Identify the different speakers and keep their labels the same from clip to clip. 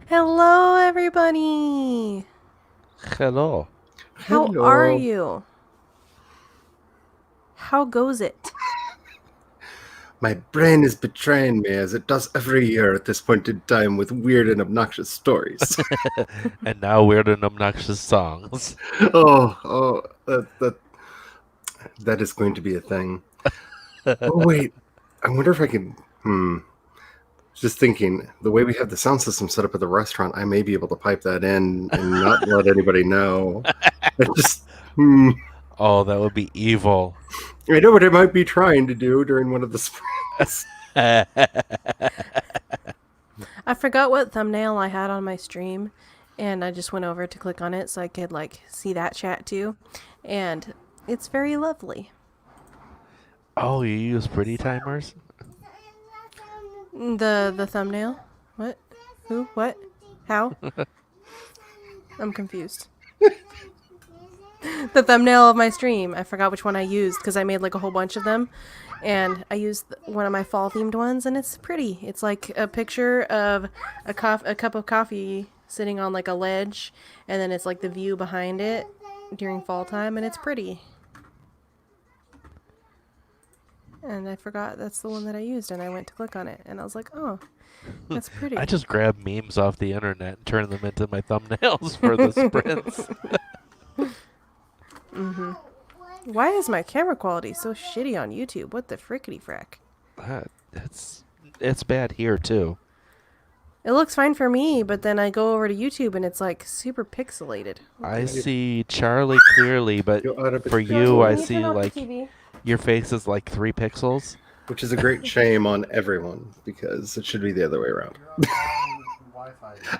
Speaker 1: Hello, everybody.
Speaker 2: Hello.
Speaker 1: How are
Speaker 3: Hello.
Speaker 1: you? How goes it?
Speaker 3: My brain is betraying me as it does every year at this point in time with weird and obnoxious stories.
Speaker 2: And now weird and obnoxious songs.
Speaker 3: That is going to be a thing. Oh wait, I wonder if I can. Just thinking, the way we have the sound system set up at the restaurant, I may be able to pipe that in and not let anybody know. I just,
Speaker 2: Oh, that would be evil.
Speaker 3: I know what I might be trying to do during one of the springs.
Speaker 1: I forgot what thumbnail I had on my stream, and I just went over to click on it so I could see that chat too, and it's very lovely.
Speaker 2: Oh, you use pretty timers?
Speaker 1: The thumbnail? What? Who? What? How? I'm confused. The thumbnail of my stream. I forgot which one I used because I made like a whole bunch of them. And I used one of my fall themed ones, and it's pretty. It's like a picture of a cup of coffee sitting on like a ledge, and then it's like the view behind it during fall time, and it's pretty. And I forgot that's the one that I used, and I went to click on it, and I was like, oh, that's pretty.
Speaker 2: I just grab memes off the internet and turn them into my thumbnails for the sprints.
Speaker 1: Why is my camera quality so shitty on YouTube? What the frickety frack?
Speaker 2: It's bad here too.
Speaker 1: It looks fine for me, but then I go over to YouTube and it's like super pixelated.
Speaker 2: I see Charlie clearly, but
Speaker 3: You ought to be
Speaker 2: for
Speaker 3: careful.
Speaker 2: you, I
Speaker 1: Can you
Speaker 2: see
Speaker 1: turn off the
Speaker 2: like
Speaker 1: TV?
Speaker 2: your face is like 3 pixels.
Speaker 3: Which is a great shame on everyone because it should be the other way around.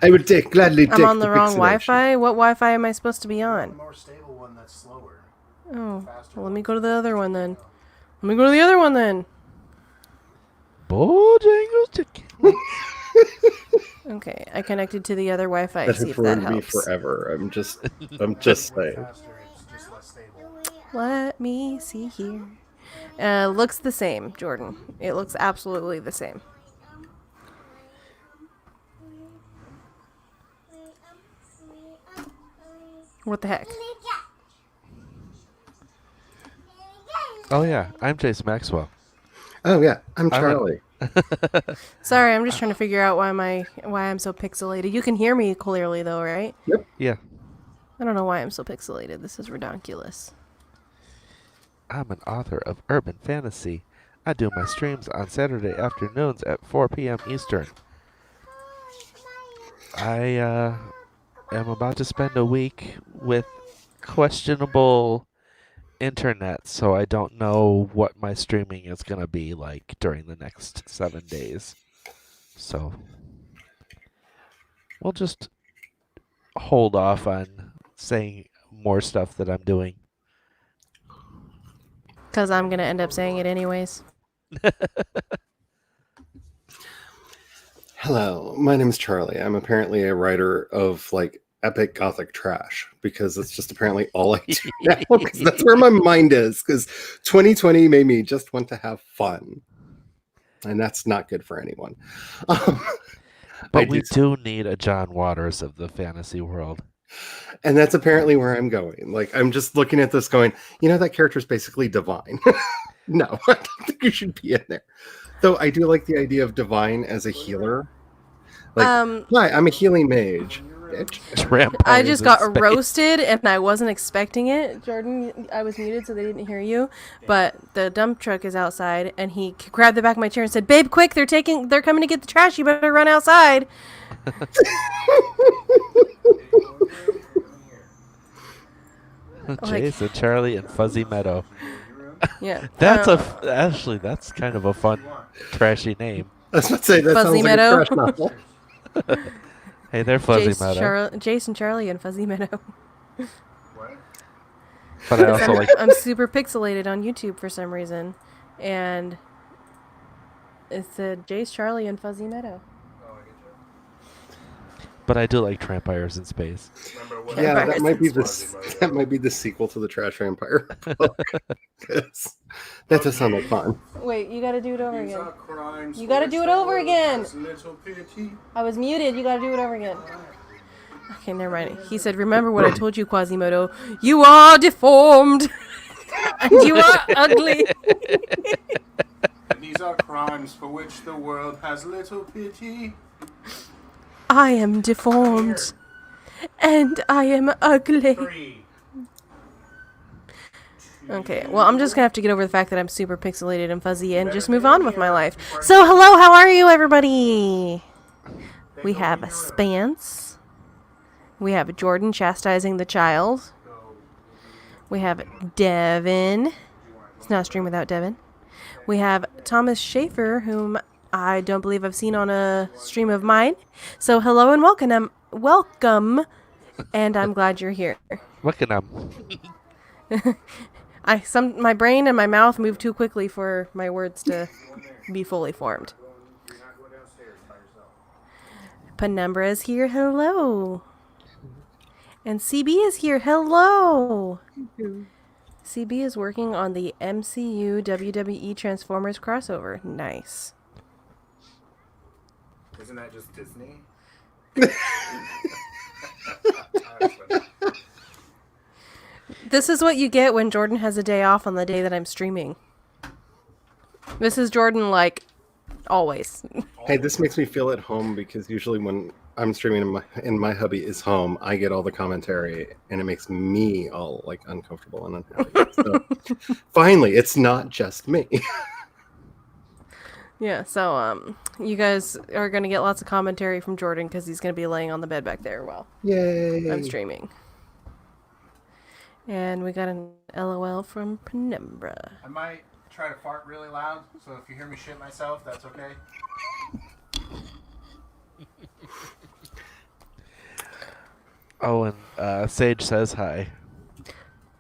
Speaker 3: I would gladly take
Speaker 1: I'm on the wrong
Speaker 3: pixelation.
Speaker 1: Wi-Fi. What Wi-Fi am I supposed to be
Speaker 4: The
Speaker 1: on?
Speaker 4: more stable one that's slower.
Speaker 1: Oh,
Speaker 4: Faster
Speaker 1: well, let me
Speaker 4: one.
Speaker 1: go to the other one then. Let me go to the other one then.
Speaker 2: Bojangles chicken.
Speaker 1: Okay, I connected to the other Wi-Fi.
Speaker 3: That
Speaker 1: See
Speaker 3: has
Speaker 1: if that
Speaker 3: ruined me
Speaker 1: helps.
Speaker 3: forever. I'm just saying.
Speaker 4: Faster, it's just less stable.
Speaker 1: Let me see here. Looks the same, Jordan. It looks absolutely the same. What the heck?
Speaker 2: Oh yeah, I'm Jason Maxwell.
Speaker 3: Oh yeah, I'm
Speaker 2: I went-
Speaker 3: Charlie.
Speaker 1: Sorry, I'm just trying to figure out why I'm so pixelated. You can hear me clearly though, right?
Speaker 2: Yeah,
Speaker 1: I don't know why I'm so pixelated. This is ridiculous.
Speaker 2: I'm an author of urban fantasy. I do my streams on Saturday afternoons at 4 p.m. Eastern. I am about to spend a week with questionable internet, so I don't know what my streaming is going to be like during the next 7 days. So we'll just hold off on saying more stuff that I'm doing.
Speaker 1: Because I'm going to end up saying it anyways.
Speaker 3: Hello, my name is Charlie. I'm apparently a writer of like epic gothic trash because it's just apparently all I do now because that's where my mind is because 2020 made me just want to have fun. And that's not good for anyone.
Speaker 2: But we do need a John Waters of the fantasy world.
Speaker 3: And that's apparently where I'm going. Like, I'm just looking at this going, that character is basically divine. No, I don't think you should be in there. Though I do like the idea of divine as a healer. Like, hi, I'm a healing mage. Bitch.
Speaker 1: I just got roasted and I wasn't expecting it. Jordan, I was muted so they didn't hear you. But the dump truck is outside and he grabbed the back of my chair and said, "Babe, quick, they're coming to get the trash. You better run outside."
Speaker 2: Jason, Charlie, and Fuzzy Meadow.
Speaker 1: Yeah.
Speaker 2: Actually, that's kind of a fun, trashy name.
Speaker 3: I was about to say, that
Speaker 1: Fuzzy
Speaker 3: sounds
Speaker 1: Meadow.
Speaker 3: like a trash novel.
Speaker 2: Hey there, Fuzzy Meadow.
Speaker 1: Jason, Charlie, and Fuzzy Meadow.
Speaker 4: What?
Speaker 2: But I also like.
Speaker 1: I'm super pixelated on YouTube for some reason. And it said Jace, Charlie, and Fuzzy Meadow.
Speaker 4: Oh, I get you.
Speaker 2: But I do like Trampires in Space.
Speaker 4: Remember what
Speaker 3: Yeah, that
Speaker 1: Vampires
Speaker 3: might be
Speaker 1: and
Speaker 3: the
Speaker 4: Quasimodo.
Speaker 3: that might be the sequel to the Trash Vampire book. 'Cause that does sound like fun.
Speaker 1: Wait, you gotta do it over
Speaker 4: These
Speaker 1: again.
Speaker 4: are crimes
Speaker 1: You gotta
Speaker 4: for
Speaker 1: do
Speaker 4: which
Speaker 1: it
Speaker 4: the
Speaker 1: over
Speaker 4: world
Speaker 1: again.
Speaker 4: has little pity.
Speaker 1: I was muted. You gotta do it over again. Okay, never mind. He said, "Remember what I told you, Quasimodo. You are deformed, and you are ugly."
Speaker 4: And these are crimes for which the world has little pity.
Speaker 1: I am deformed, and I am ugly.
Speaker 4: 3.
Speaker 1: Okay, well, I'm just gonna have to get over the fact that I'm super pixelated and fuzzy and just move on with my life. So, hello, how are you, everybody? We have Spance. We have Jordan chastising the child. We have Devin. It's not a stream without Devin. We have Thomas Schaefer, whom I don't believe I've seen on a stream of mine. So, hello and welcome. Welcome, and I'm glad you're here.
Speaker 2: Look at them.
Speaker 1: My brain and my mouth move too quickly for my words to be fully formed.
Speaker 4: Do not go downstairs by yourself.
Speaker 1: Penumbra is here. Hello. And CB is here. Hello. CB is working on the MCU WWE Transformers crossover. Nice.
Speaker 4: Isn't that just Disney?
Speaker 1: This is what you get when Jordan has a day off on the day that I'm streaming. This is Jordan, like, always.
Speaker 3: Hey, this makes me feel at home because usually when I'm streaming and my hubby is home, I get all the commentary, and it makes me all like uncomfortable and unhappy. So finally, it's not just me.
Speaker 1: Yeah, so, you guys are going to get lots of commentary from Jordan because he's going to be laying on the bed back there while
Speaker 3: Yay!
Speaker 1: I'm streaming. And we got an LOL from Penumbra.
Speaker 4: I might try to fart really loud, so if you hear me shit myself, that's okay.
Speaker 2: Oh, and Sage says hi.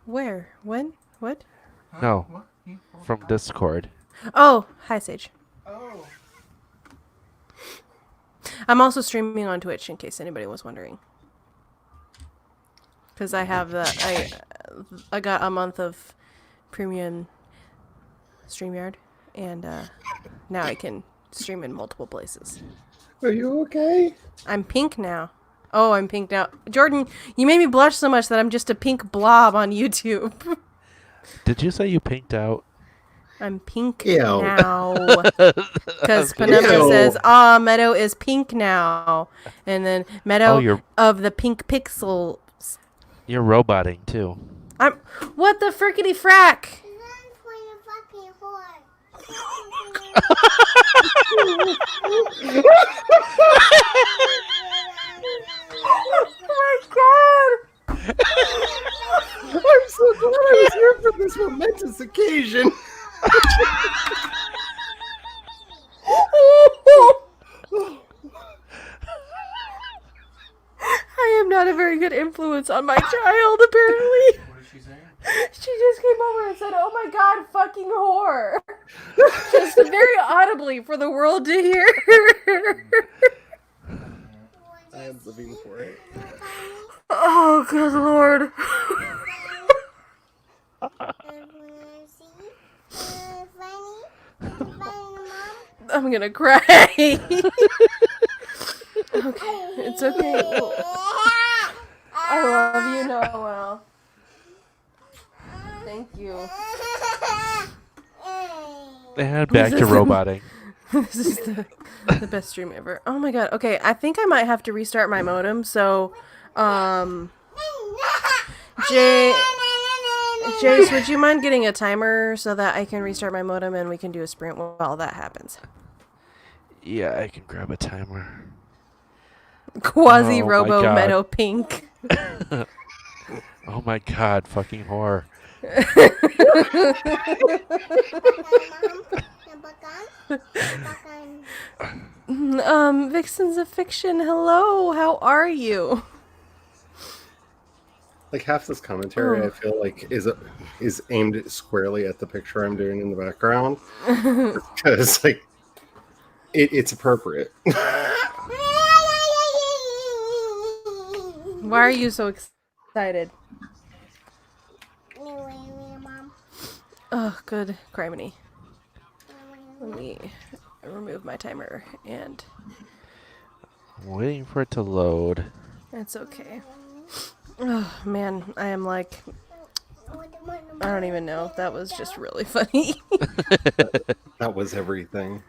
Speaker 1: Where? When? What?
Speaker 2: No,
Speaker 4: What?
Speaker 2: from Discord.
Speaker 1: Oh, hi, Sage.
Speaker 4: Oh.
Speaker 1: I'm also streaming on Twitch in case anybody was wondering. Because I have I got a month of premium StreamYard, and now I can stream in multiple places.
Speaker 3: Are you okay?
Speaker 1: I'm pink now. Oh, I'm pink now. Jordan, you made me blush so much that I'm just a pink blob on YouTube.
Speaker 2: Did you say you pinked out?
Speaker 1: I'm pink
Speaker 3: Ew.
Speaker 1: now. Because
Speaker 2: gonna
Speaker 1: Penumbra
Speaker 3: say-
Speaker 1: says, Meadow is pink now. And then Meadow
Speaker 2: Oh, you're
Speaker 1: of the pink pixel.
Speaker 2: you're roboting too.
Speaker 1: What the frickety frack? Oh my god!
Speaker 3: I'm so glad I was here for this momentous occasion.
Speaker 1: I am not a very good influence on my child, apparently.
Speaker 4: What is she saying?
Speaker 1: She just came over and said, "Oh my god, fucking whore." Just very audibly for the world to hear.
Speaker 3: I am living for it.
Speaker 1: Oh, good lord. I'm gonna cry. Okay, it's okay. I love you, Noel. Thank you.
Speaker 2: And back to roboting.
Speaker 1: This is the best stream ever. Oh my god. Okay, I think I might have to restart my modem. So, Jace, would you mind getting a timer so that I can restart my modem and we can do a sprint while that happens?
Speaker 2: Yeah, I can grab a timer.
Speaker 1: Quasi
Speaker 2: Oh my
Speaker 1: Robo
Speaker 2: God.
Speaker 1: Meadow Pink.
Speaker 2: Oh my god, fucking whore.
Speaker 1: Vixens of Fiction, hello, how are you?
Speaker 3: Like half this commentary, I feel like is aimed squarely at the picture I'm doing in the background because like it's appropriate.
Speaker 1: Why are you so excited?
Speaker 5: Mom.
Speaker 1: Oh, good criminy. Let me remove my timer, and
Speaker 2: I'm waiting for it to load.
Speaker 1: it's okay. Oh, man, I am like, I don't even know if that was just really funny.
Speaker 3: That was everything.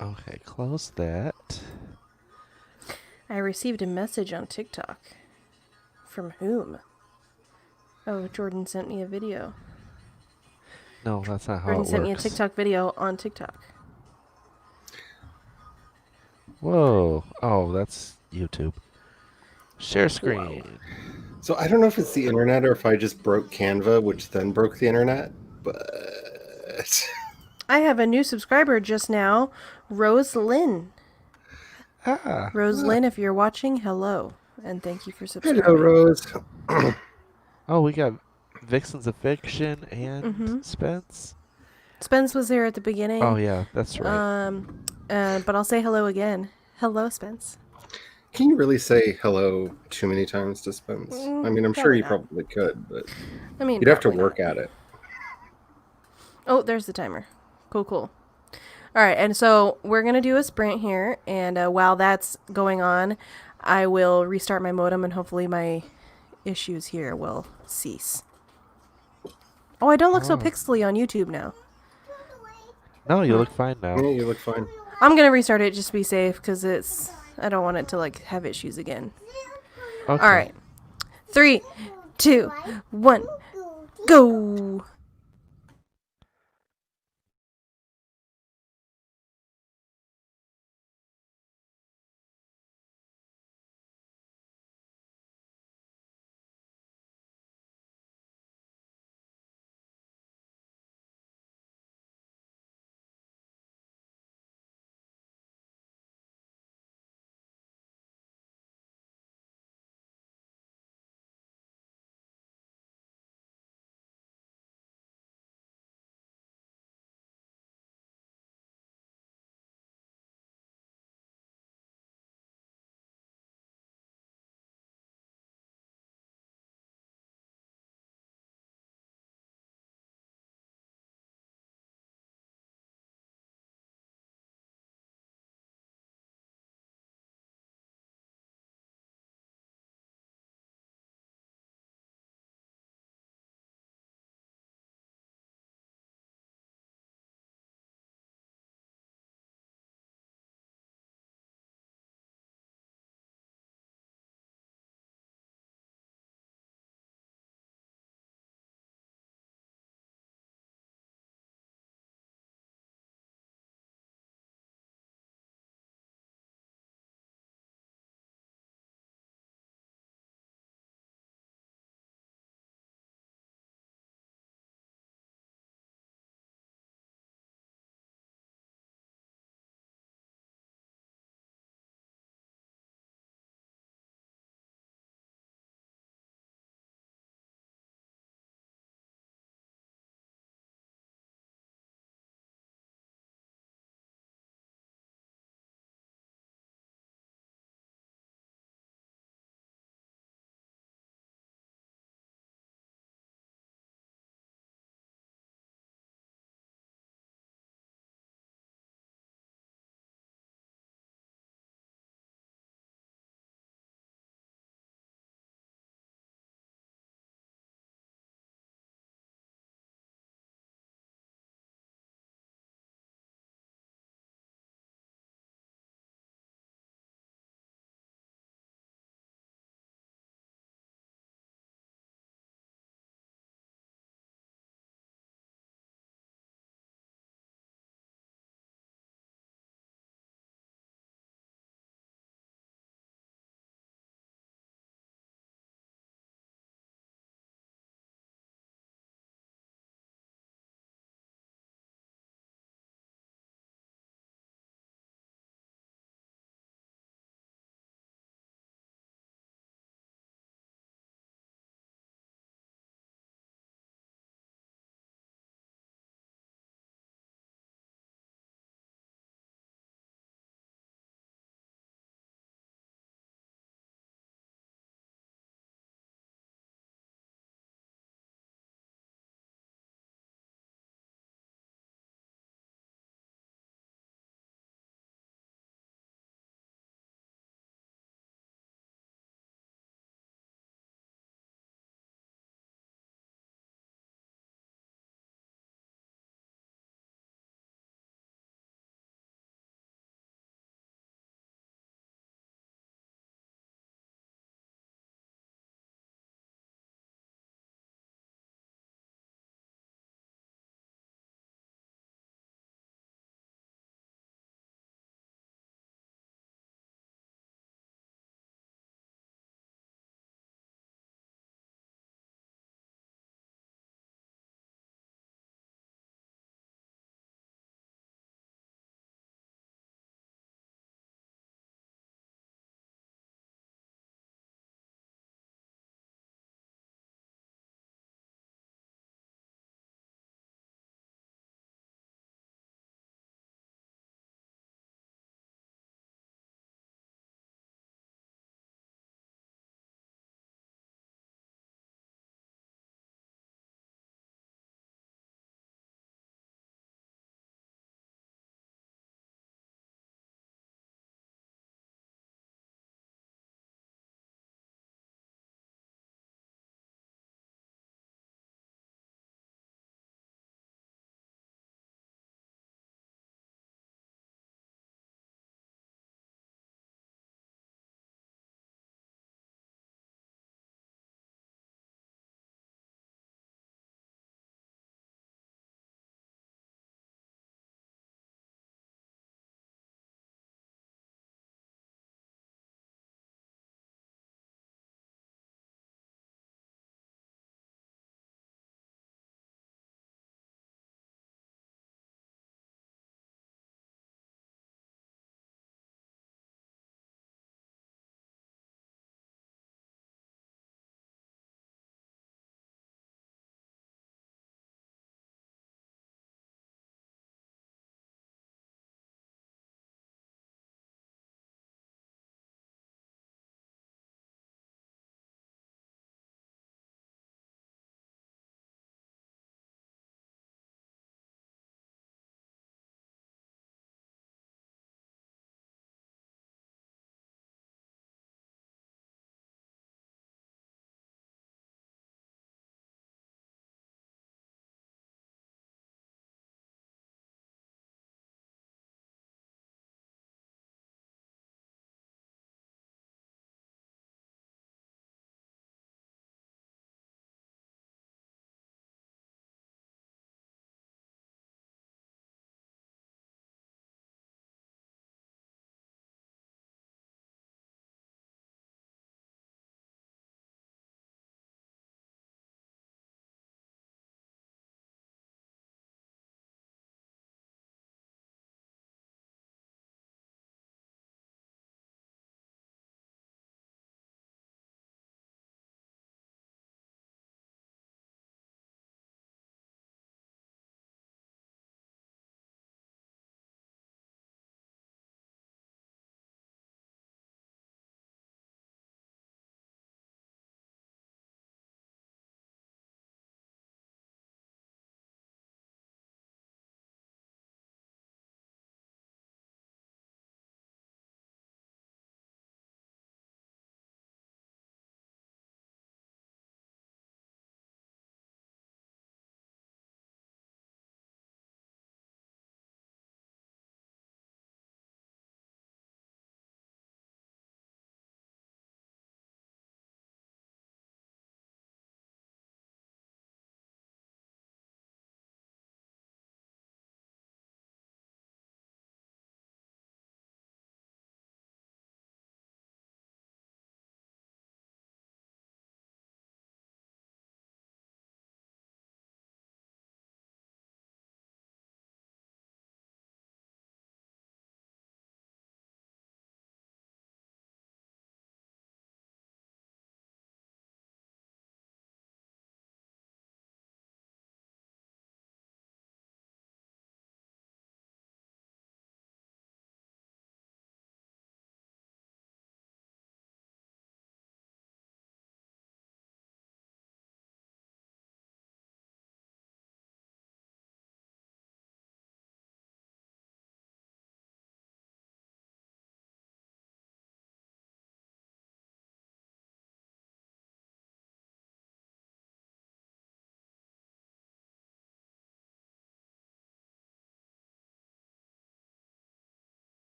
Speaker 2: Okay, close that.
Speaker 1: I received a message on TikTok. From whom? Oh, Jordan sent me a video.
Speaker 2: No, that's not how
Speaker 1: Jordan
Speaker 2: it
Speaker 1: sent me a
Speaker 2: works.
Speaker 1: TikTok video on TikTok.
Speaker 2: Whoa. Oh, that's YouTube. Share screen.
Speaker 3: So I don't know if it's the internet or if I just broke Canva, which then broke the internet, but
Speaker 1: I have a new subscriber just now, Rose Lynn.
Speaker 2: Ah.
Speaker 1: Rose Lynn, if you're watching, hello. And thank you for subscribing.
Speaker 3: hello, Rose.
Speaker 2: Oh, we got Vixens of Fiction and
Speaker 1: Mm-hmm.
Speaker 2: Spence.
Speaker 1: Spence was there at the beginning.
Speaker 2: Oh, yeah, that's right.
Speaker 1: But I'll say hello again. Hello, Spence.
Speaker 3: Can you really say hello too many times to Spence? I mean, I'm sure
Speaker 1: Probably
Speaker 3: you
Speaker 1: not.
Speaker 3: probably could, but
Speaker 1: I mean,
Speaker 3: you'd have to
Speaker 1: probably
Speaker 3: work
Speaker 1: not.
Speaker 3: at it.
Speaker 1: Oh, there's the timer. Cool. All right, and so we're going to do a sprint here, and while that's going on, I will restart my modem, and hopefully my issues here will cease. Oh, I don't look so
Speaker 2: Oh.
Speaker 1: pixely on YouTube now.
Speaker 2: No, you look fine now.
Speaker 3: Yeah, you look fine.
Speaker 1: I'm going to restart it just to be safe, because I don't want it to, like, have issues again.
Speaker 2: Okay.
Speaker 1: All right. 3, 2, 1, go!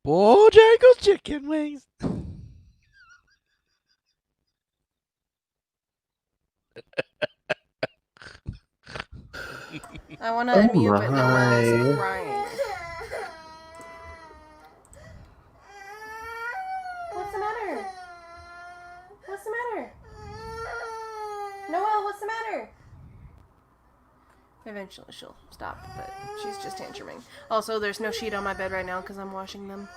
Speaker 2: Bojangles chicken wings.
Speaker 1: I want to
Speaker 3: Oh
Speaker 1: unmute, but Noelle is
Speaker 3: my.
Speaker 1: crying. What's the matter? What's the matter? Noelle, what's the matter? Eventually she'll stop, but she's just tantruming. Also, there's no sheet on my bed right now because I'm washing them.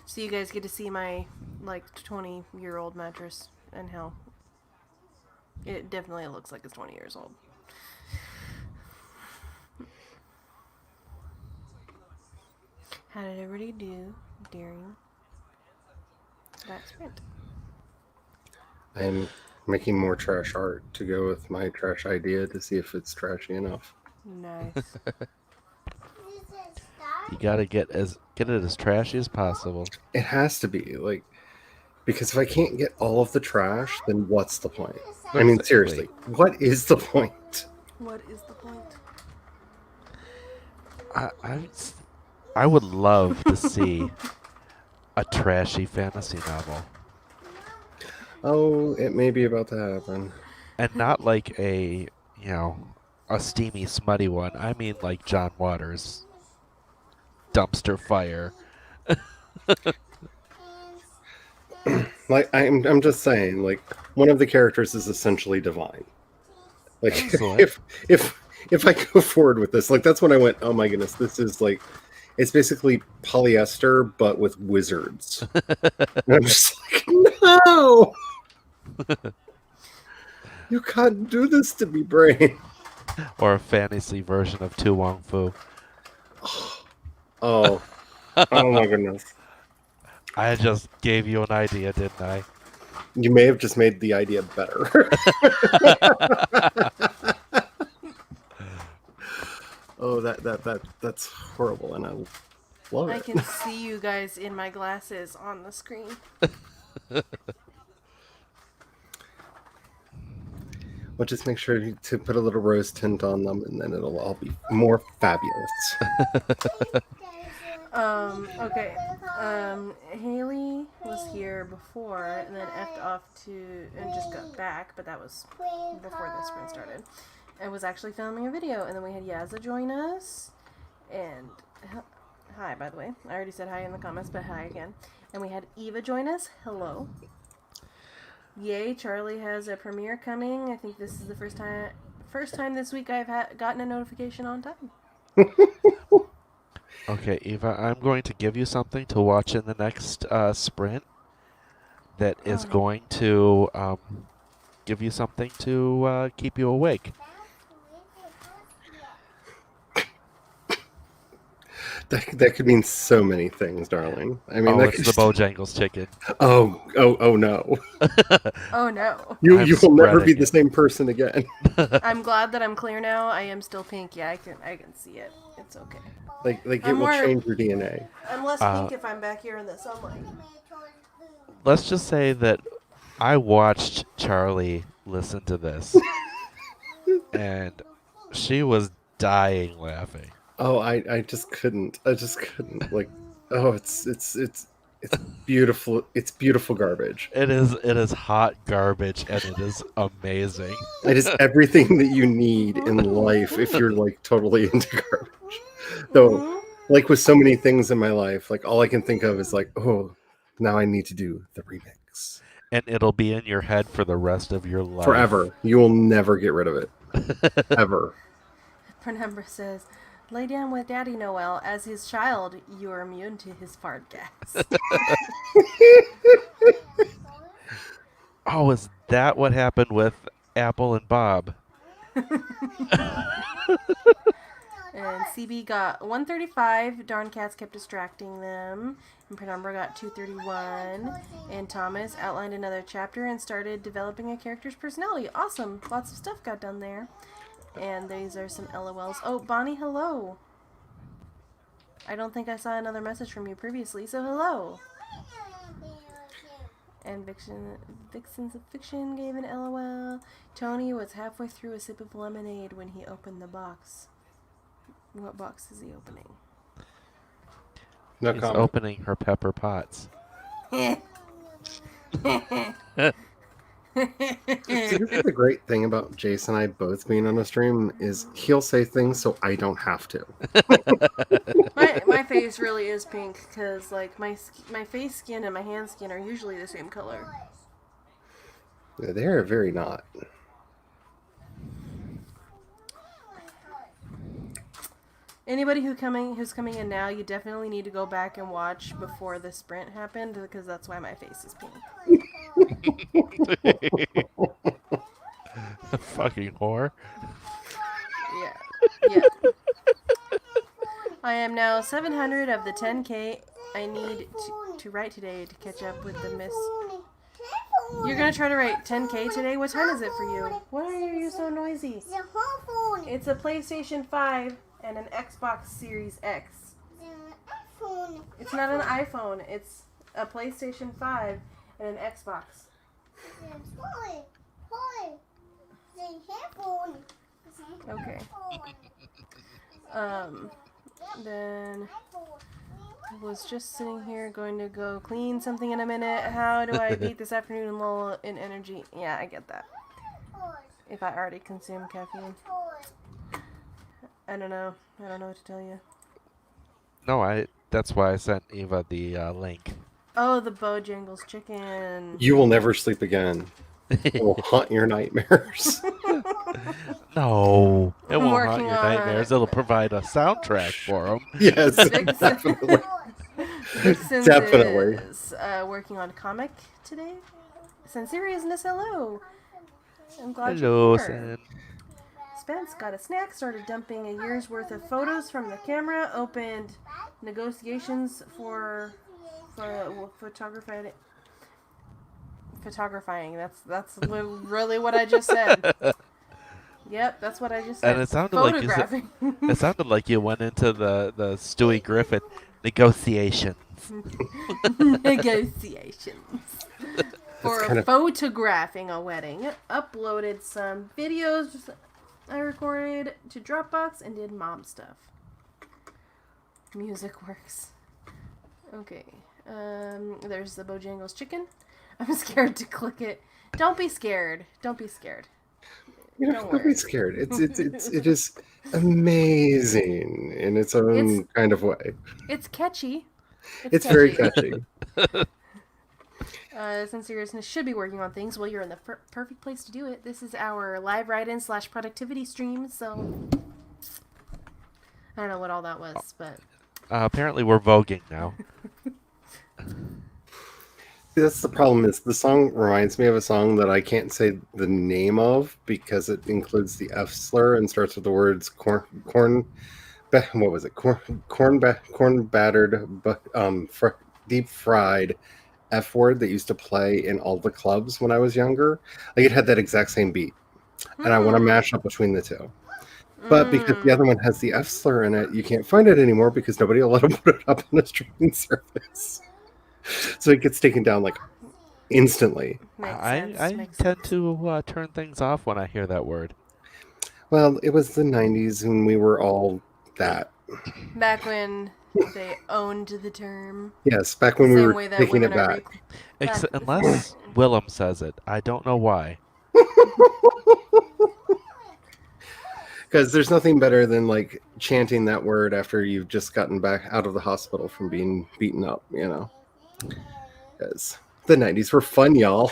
Speaker 1: So you guys get to see my, like, 20-year-old mattress and how it definitely looks like it's 20 years old. How did everybody do during that sprint?
Speaker 3: I'm making more trash art to go with my trash idea to see if it's trashy enough.
Speaker 1: Nice.
Speaker 2: You gotta get it as trashy as possible.
Speaker 3: It has to be, like, because if I can't get all of the trash, then what's the point? I mean,
Speaker 2: Exactly.
Speaker 3: seriously, what is the point?
Speaker 1: What is the point?
Speaker 2: I would love to see a trashy fantasy novel,
Speaker 3: Oh, it may be about to happen.
Speaker 2: and not like a a steamy, smutty one. I mean, like John Waters' dumpster fire.
Speaker 3: Like, I'm just saying, like, one of the characters is essentially divine. Like,
Speaker 2: Excellent.
Speaker 3: if I go forward with this, like, that's when I went, oh my goodness, this is like, it's basically polyester but with wizards. And I'm just like, no, you can't do this to me, brain.
Speaker 2: Or a fantasy version of Tu Wong Fu.
Speaker 3: Oh, oh my goodness.
Speaker 2: I just gave you an idea, didn't I?
Speaker 3: You may have just made the idea better. Oh, that's horrible, and I love
Speaker 1: I
Speaker 3: it.
Speaker 1: can see you guys in my glasses on the screen.
Speaker 3: Well, just make sure to put a little rose tint on them, and then it'll all be more fabulous.
Speaker 1: Okay. Haley was here before and then effed off and just got back, but that was before the sprint started. And was actually filming a video, and then we had Yazza join us, and hi, by the way. I already said hi in the comments, but hi again. And we had Eva join us. Hello. Yay, Charlie has a premiere coming. I think this is the first time this week I've gotten a notification on time.
Speaker 2: Okay, Eva, I'm going to give you something to watch in the next sprint that is going to give you something to keep you awake.
Speaker 3: That could mean so many things, darling. I mean,
Speaker 2: Oh,
Speaker 3: that
Speaker 2: it's
Speaker 3: could
Speaker 2: the
Speaker 3: just...
Speaker 2: Bojangles chicken.
Speaker 3: Oh no!
Speaker 1: Oh no.
Speaker 3: You
Speaker 2: I'm
Speaker 3: will never be
Speaker 2: spreading
Speaker 3: the
Speaker 2: it.
Speaker 3: same person again.
Speaker 1: I'm glad that I'm clear now. I am still pink. Yeah, I can see it. It's okay.
Speaker 3: Like it
Speaker 1: I'm
Speaker 3: will
Speaker 1: more-
Speaker 3: change your DNA.
Speaker 1: I'm less pink if I'm back here in the sunlight.
Speaker 2: Let's just say that I watched Charlie listen to this, and she was dying laughing.
Speaker 3: Oh, I just couldn't. I just couldn't. Like, oh, it's beautiful. It's beautiful garbage.
Speaker 2: It is hot garbage, and it is amazing.
Speaker 3: It is everything that you need in life if you're like totally into garbage. Though, like with so many things in my life, like all I can think of is like, oh, now I need to do the remix.
Speaker 2: And it'll be in your head for the rest of your life.
Speaker 3: Forever. You will never get rid of it. Ever.
Speaker 1: Penumbra says, "Lay down with Daddy Noel. As his child, you are immune to his fart gas."
Speaker 2: Oh, is that what happened with Apple and Bob?
Speaker 1: And CB got 135. Darn cats kept distracting them. And Penumbra got 231. And Thomas outlined another chapter and started developing a character's personality. Awesome. Lots of stuff got done there. And these are some LOLs. Oh, Bonnie, hello. I don't think I saw another message from you previously, so hello. And Vixens of Fiction gave an LOL. Tony was halfway through a sip of lemonade when he opened the box. What box is he opening?
Speaker 3: No
Speaker 2: She's
Speaker 3: comment.
Speaker 2: opening her pepper pots.
Speaker 3: See, this is the great thing about Jason and I both being on a stream is he'll say things so I don't have to.
Speaker 1: My face really is pink because like my face skin and my hand skin are usually the same color.
Speaker 3: They're very not.
Speaker 1: Anybody who's coming in now, you definitely need to go back and watch before the sprint happened because that's why my face is pink.
Speaker 2: Fucking whore.
Speaker 1: Yeah. Yeah. I am now 700 of the 10K I need to write today to catch up with the miss. You're gonna try to write 10K today? What time is it for you? Why are you so noisy? It's a PlayStation 5 and an Xbox Series X. It's not an iPhone. It's a PlayStation 5 and an Xbox. Okay. Then I was just sitting here going to go clean something in a minute. How do I beat this afternoon lull in energy? Yeah, I get that. If I already consume caffeine. I don't know. I don't know what to tell you.
Speaker 2: No, that's why I sent Eva the link.
Speaker 1: Oh, the Bojangles chicken.
Speaker 3: You will never sleep again. It will haunt your nightmares.
Speaker 2: No, it
Speaker 1: I'm
Speaker 2: won't haunt
Speaker 1: working
Speaker 2: your
Speaker 1: on
Speaker 2: nightmares. It'll provide a soundtrack for them.
Speaker 3: Yes,
Speaker 1: Vixen.
Speaker 3: definitely.
Speaker 1: Vixen
Speaker 3: Definitely.
Speaker 1: is working on comic today. Senseriousness, hello. I'm glad
Speaker 2: Hello,
Speaker 1: you're here.
Speaker 2: Sen.
Speaker 1: Spence got a snack, started dumping a year's worth of photos from the camera, opened negotiations for photographing. That's really what I just said. Yep, that's what I just said.
Speaker 2: And it sounded like you said,
Speaker 1: photographing.
Speaker 2: it sounded like you went into the Stewie Griffith negotiations.
Speaker 1: Negotiations. For
Speaker 3: kind of-
Speaker 1: photographing a wedding. Uploaded some videos I recorded to Dropbox and did mom stuff. Music works. Okay. There's the Bojangles chicken. I'm scared to click it. Don't be scared. Don't be scared.
Speaker 3: You
Speaker 1: Don't
Speaker 3: don't be
Speaker 1: worry.
Speaker 3: scared. It is amazing in its own kind of way.
Speaker 1: It's catchy.
Speaker 3: It's very catchy.
Speaker 1: Since seriousness should be working on things, well, you're in the perfect place to do it. This is our live write-in / productivity stream, so I don't know what all that was, but
Speaker 2: Apparently, we're voguing now.
Speaker 3: See, that's the problem. Is the song reminds me of a song that I can't say the name of because it includes the F slur and starts with the words corn. What was it? Corn battered, deep fried F word that used to play in all the clubs when I was younger. Like it had that exact same beat, and I want to mash up between the two. But because the other one has the F slur in it, you can't find it anymore because nobody will let them put it up on a streaming service. So it gets taken down like instantly.
Speaker 2: I
Speaker 1: Makes
Speaker 2: tend
Speaker 1: sense.
Speaker 2: to turn things off when I hear that word.
Speaker 3: Well, it was the 90s and we were all that.
Speaker 1: Back when they owned the term.
Speaker 3: Yes, back when we
Speaker 1: Same
Speaker 3: were
Speaker 1: way that
Speaker 3: taking it
Speaker 1: women are
Speaker 3: back.
Speaker 2: Unless Willem says it. I don't know why.
Speaker 3: Because there's nothing better than like chanting that word after you've just gotten back out of the hospital from being beaten up, you know. Because the 90s were fun, y'all.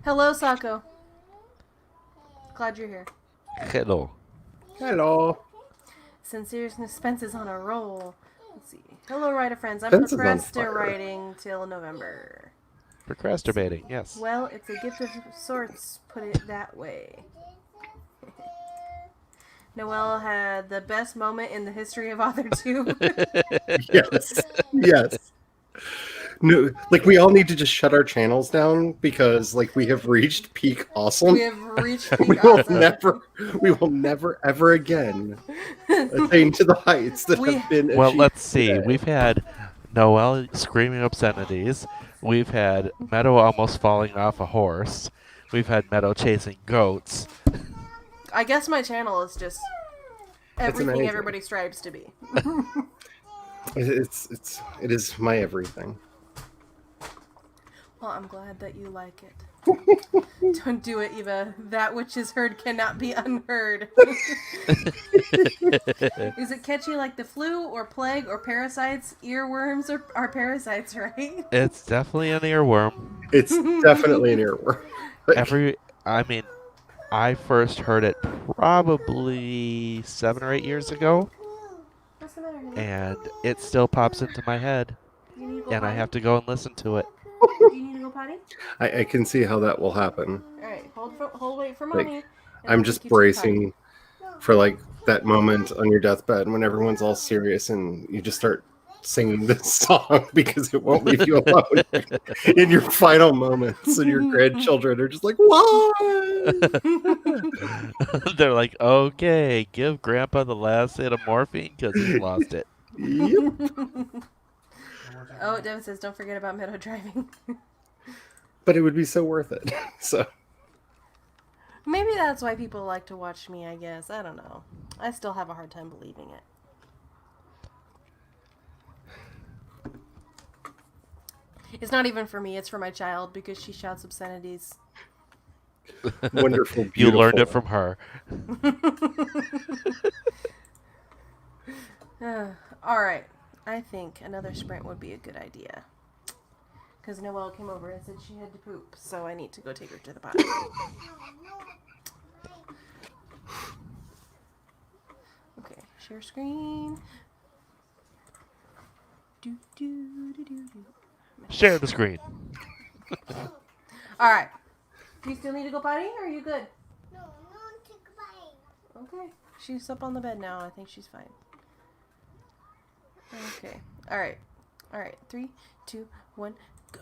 Speaker 1: Hello, Sako. Glad you're here.
Speaker 2: Hello.
Speaker 3: Hello.
Speaker 1: Sinceriousness, Spence is on a roll. Let's see. Hello, writer friends. I'm
Speaker 3: Spence is on fire.
Speaker 1: procrastinating till November.
Speaker 2: Procrastinating, yes.
Speaker 1: Well, it's a gift of sorts, put it that way. Noelle had the best moment in the history of AuthorTube.
Speaker 3: Yes. Yes. No, like we all need to just shut our channels down because like we have reached peak awesome.
Speaker 1: We have reached
Speaker 3: We
Speaker 1: peak
Speaker 3: will
Speaker 1: awesome.
Speaker 3: we will never ever again attain to the heights that have been
Speaker 2: Well,
Speaker 3: achieved
Speaker 2: let's see.
Speaker 3: today.
Speaker 2: We've had Noelle screaming obscenities. We've had Meadow almost falling off a horse. We've had Meadow chasing goats.
Speaker 1: I guess my channel is just everything
Speaker 3: amazing.
Speaker 1: everybody strives to be.
Speaker 3: It is my everything.
Speaker 1: Well, I'm glad that you like it. Don't do it, Eva. That which is heard cannot be unheard. Is it catchy like the flu or plague or parasites? Earworms are parasites, right?
Speaker 2: It's definitely an earworm.
Speaker 3: It's definitely an earworm. Like,
Speaker 2: I mean, I first heard it probably 7 or 8 years ago,
Speaker 1: What's the matter, honey?
Speaker 2: and it still pops into my head,
Speaker 1: You need to go
Speaker 2: and I
Speaker 1: potty?
Speaker 2: have to go and listen to it.
Speaker 1: Do you need to go potty?
Speaker 3: I can see how that will happen.
Speaker 1: All right, hold wait for
Speaker 3: Like,
Speaker 1: mommy. and
Speaker 3: I'm
Speaker 1: I'll
Speaker 3: just
Speaker 1: take you to the potty.
Speaker 3: bracing for like that moment on your deathbed when everyone's all serious and you just start singing this song because it won't leave you alone in your final moments, and your grandchildren are just like, "What?"
Speaker 2: They're like, okay, give Grandpa the last hit of morphine because he's lost it.
Speaker 3: Yep.
Speaker 1: Oh, Devin says, don't forget about meadow driving.
Speaker 3: But it would be so worth it. So
Speaker 1: Maybe that's why people like to watch me, I guess. I don't know. I still have a hard time believing it. It's not even for me, it's for my child because she shouts obscenities.
Speaker 3: wonderful,
Speaker 2: You learned it
Speaker 3: beautiful.
Speaker 2: from her.
Speaker 1: Alright. I think another sprint would be a good idea. Because Noelle came over and said she had to poop, so I need to go take her to the potty. Okay, share screen. Do, do, do, do, do.
Speaker 2: Share the screen.
Speaker 1: Alright. Do you still need to go potty or are you good?
Speaker 5: No, take a bite.
Speaker 1: Okay. She's up on the bed now. I think she's fine. Okay. Alright. Alright. 3, 2, 1, go.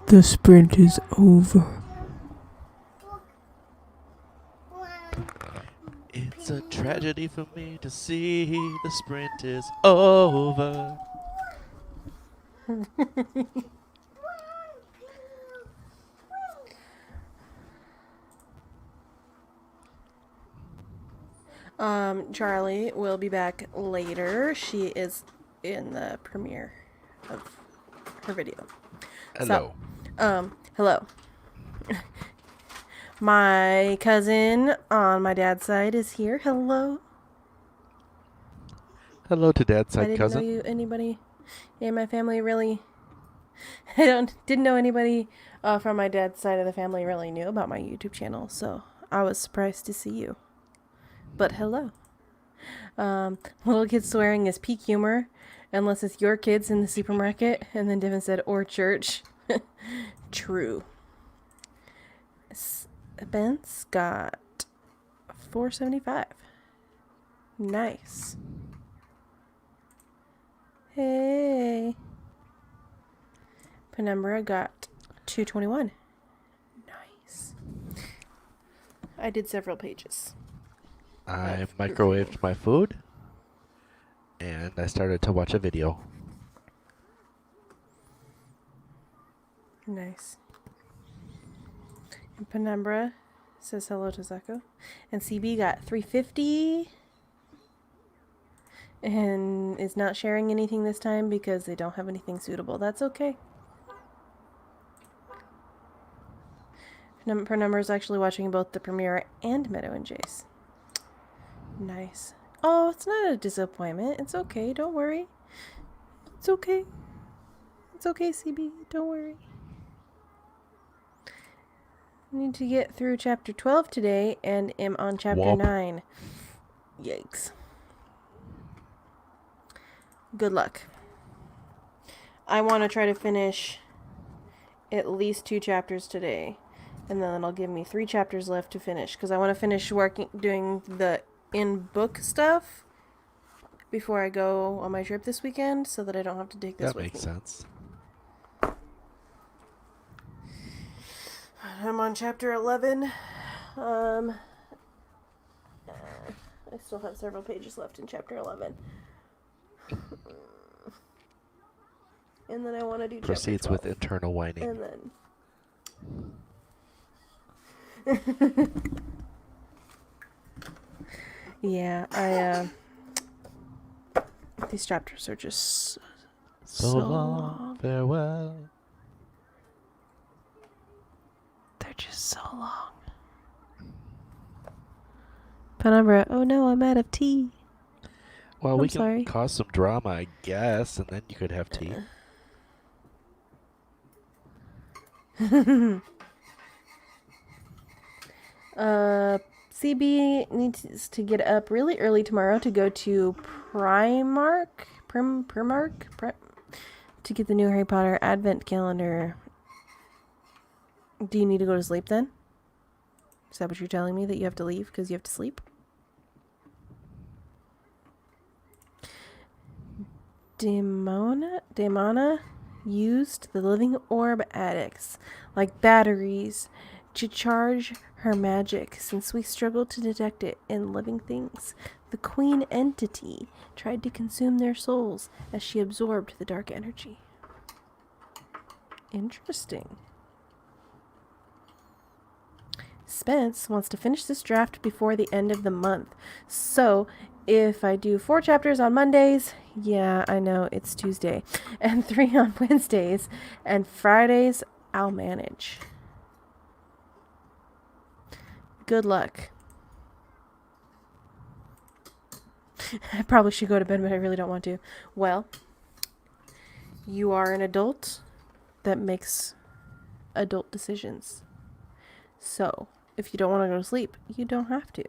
Speaker 1: The sprint is over.
Speaker 2: It's a tragedy for me to see the sprint is over.
Speaker 1: Charlie will be back later. She is in the premiere of her video.
Speaker 2: Hello.
Speaker 1: Hello. My cousin on my dad's side is here. Hello.
Speaker 2: Hello to Dad's
Speaker 1: I
Speaker 2: side
Speaker 1: didn't
Speaker 2: cousin.
Speaker 1: know anybody in my family really. Didn't know anybody from my dad's side of the family really knew about my YouTube channel, so I was surprised to see you. But hello. Little kid swearing is peak humor, unless it's your kids in the supermarket. And then Devin said, or church. True. Spence got 475. Nice. Hey. Penumbra got 221. Nice. I did several pages.
Speaker 2: I microwaved my food, and I started to watch a video.
Speaker 1: Nice. And Penumbra says hello to Zako. And CB got 350. And is not sharing anything this time because they don't have anything suitable. That's okay. Penumbra is actually watching both the premiere and Meadow and Jace. Nice. Oh, it's not a disappointment. It's okay. Don't worry. It's okay. It's okay, CB. Don't worry. I need to get through chapter 12 today and am on chapter
Speaker 2: Womp.
Speaker 1: 9. Yikes. Good luck. I want to try to finish at least 2 chapters today. And then it'll give me 3 chapters left to finish. Because I want to finish doing the in-book stuff before I go on my trip this weekend. So that I don't have to take this
Speaker 2: That
Speaker 1: with
Speaker 2: makes
Speaker 1: me.
Speaker 2: sense.
Speaker 1: I'm on chapter 11. I still have several pages left in chapter 11. And then I want to do
Speaker 2: Proceeds
Speaker 1: chapter 12.
Speaker 2: with internal whining.
Speaker 1: And then... yeah, these chapters are just
Speaker 2: So long, farewell.
Speaker 1: They're just so long. Penumbra, oh no, I'm out of tea.
Speaker 2: Well, we
Speaker 1: I'm
Speaker 2: can
Speaker 1: sorry.
Speaker 2: cause some drama, I guess, and then you could have tea.
Speaker 1: CB needs to get up really early tomorrow to go to Primark to get the new Harry Potter Advent calendar. Do you need to go to sleep then? Is that what you're telling me, that you have to leave because you have to sleep? Damona used the living orb addicts like batteries to charge her magic. Since we struggle to detect it in living things, the queen entity tried to consume their souls as she absorbed the dark energy. Interesting. Spence wants to finish this draft before the end of the month. So, if I do 4 chapters on Mondays, yeah, I know, it's Tuesday, and 3 on Wednesdays, and Fridays, I'll manage. Good luck. I probably should go to bed, but I really don't want to. Well, you are an adult that makes adult decisions. So, if you don't want to go to sleep, you don't have to.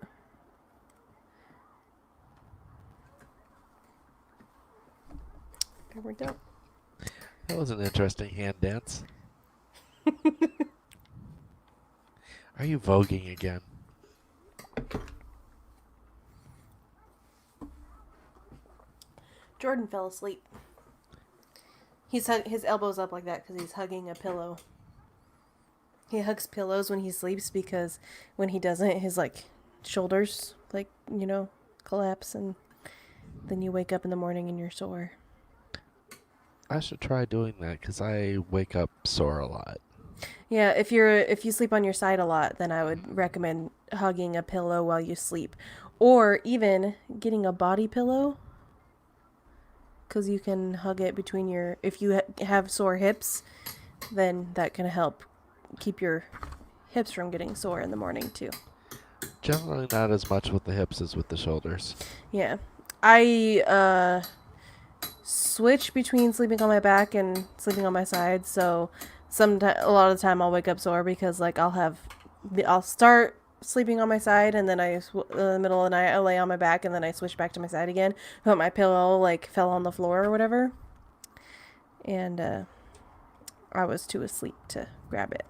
Speaker 1: There we go.
Speaker 2: That was an interesting hand dance. Are you voguing again?
Speaker 1: Jordan fell asleep. His elbow's up like that because he's hugging a pillow. He hugs pillows when he sleeps because when he doesn't, his like shoulders like, collapse and then you wake up in the morning and you're sore.
Speaker 2: I should try doing that because I wake up sore a lot.
Speaker 1: Yeah, if you sleep on your side a lot, then I would recommend hugging a pillow while you sleep, or even getting a body pillow, because you can hug it between your. If you have sore hips, then that can help keep your hips from getting sore in the morning too.
Speaker 2: Generally not as much with the hips as with the shoulders.
Speaker 1: Yeah, I switch between sleeping on my back and sleeping on my side. So a lot of the time I'll wake up sore because like I'll start sleeping on my side and then in the middle of the night I lay on my back and then I switch back to my side again. But my pillow like fell on the floor or whatever, and I was too asleep to grab it.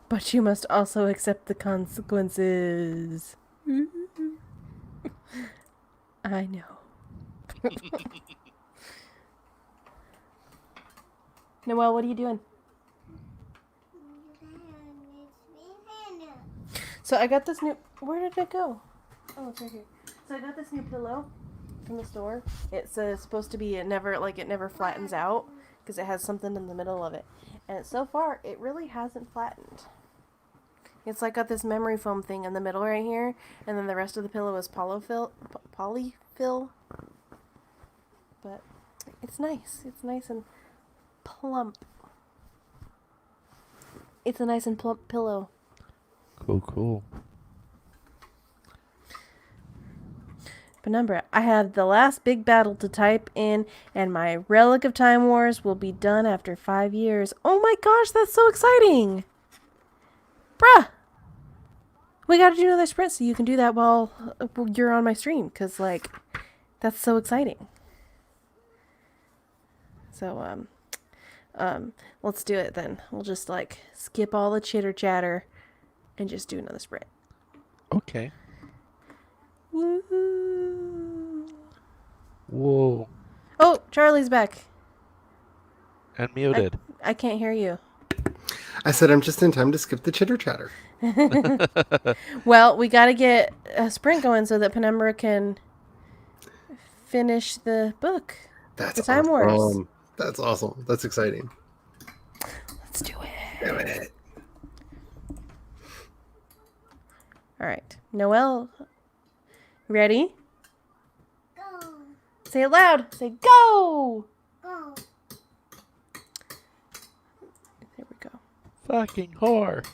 Speaker 1: But you must also accept the consequences. I know. Noelle, what are you doing? So I got this new. Where did it go? Oh, it's right here. So I got this new pillow from the store. It's supposed to be it never flattens out because it has something in the middle of it, and so far it really hasn't flattened. It's like got this memory foam thing in the middle right here, and then the rest of the pillow is polyfill. But it's nice. It's nice and plump. It's a nice and plump pillow.
Speaker 2: Cool.
Speaker 1: Penumbra, I have the last big battle to type in, and my Relic of Time Wars will be done after 5 years. Oh my gosh, that's so exciting! Bruh! We gotta do another sprint so you can do that while you're on my stream, because, like, that's so exciting. So, let's do it then. We'll just, like, skip all the chitter chatter and just do another sprint.
Speaker 2: Okay.
Speaker 1: Woohoo!
Speaker 2: Whoa.
Speaker 1: Oh, Charlie's back.
Speaker 2: And muted.
Speaker 1: I can't hear you.
Speaker 3: I said I'm just in time to skip the chitter chatter.
Speaker 1: Well, we got to get a sprint going so that Penumbra can finish the book.
Speaker 3: That's
Speaker 1: The Time Wars.
Speaker 3: awesome. That's awesome. That's exciting.
Speaker 1: Let's do it.
Speaker 3: Damn it.
Speaker 1: All right. Noelle, ready?
Speaker 5: Go,
Speaker 1: Say it loud. Say go.
Speaker 5: go.
Speaker 1: There we go.
Speaker 2: Fucking whore.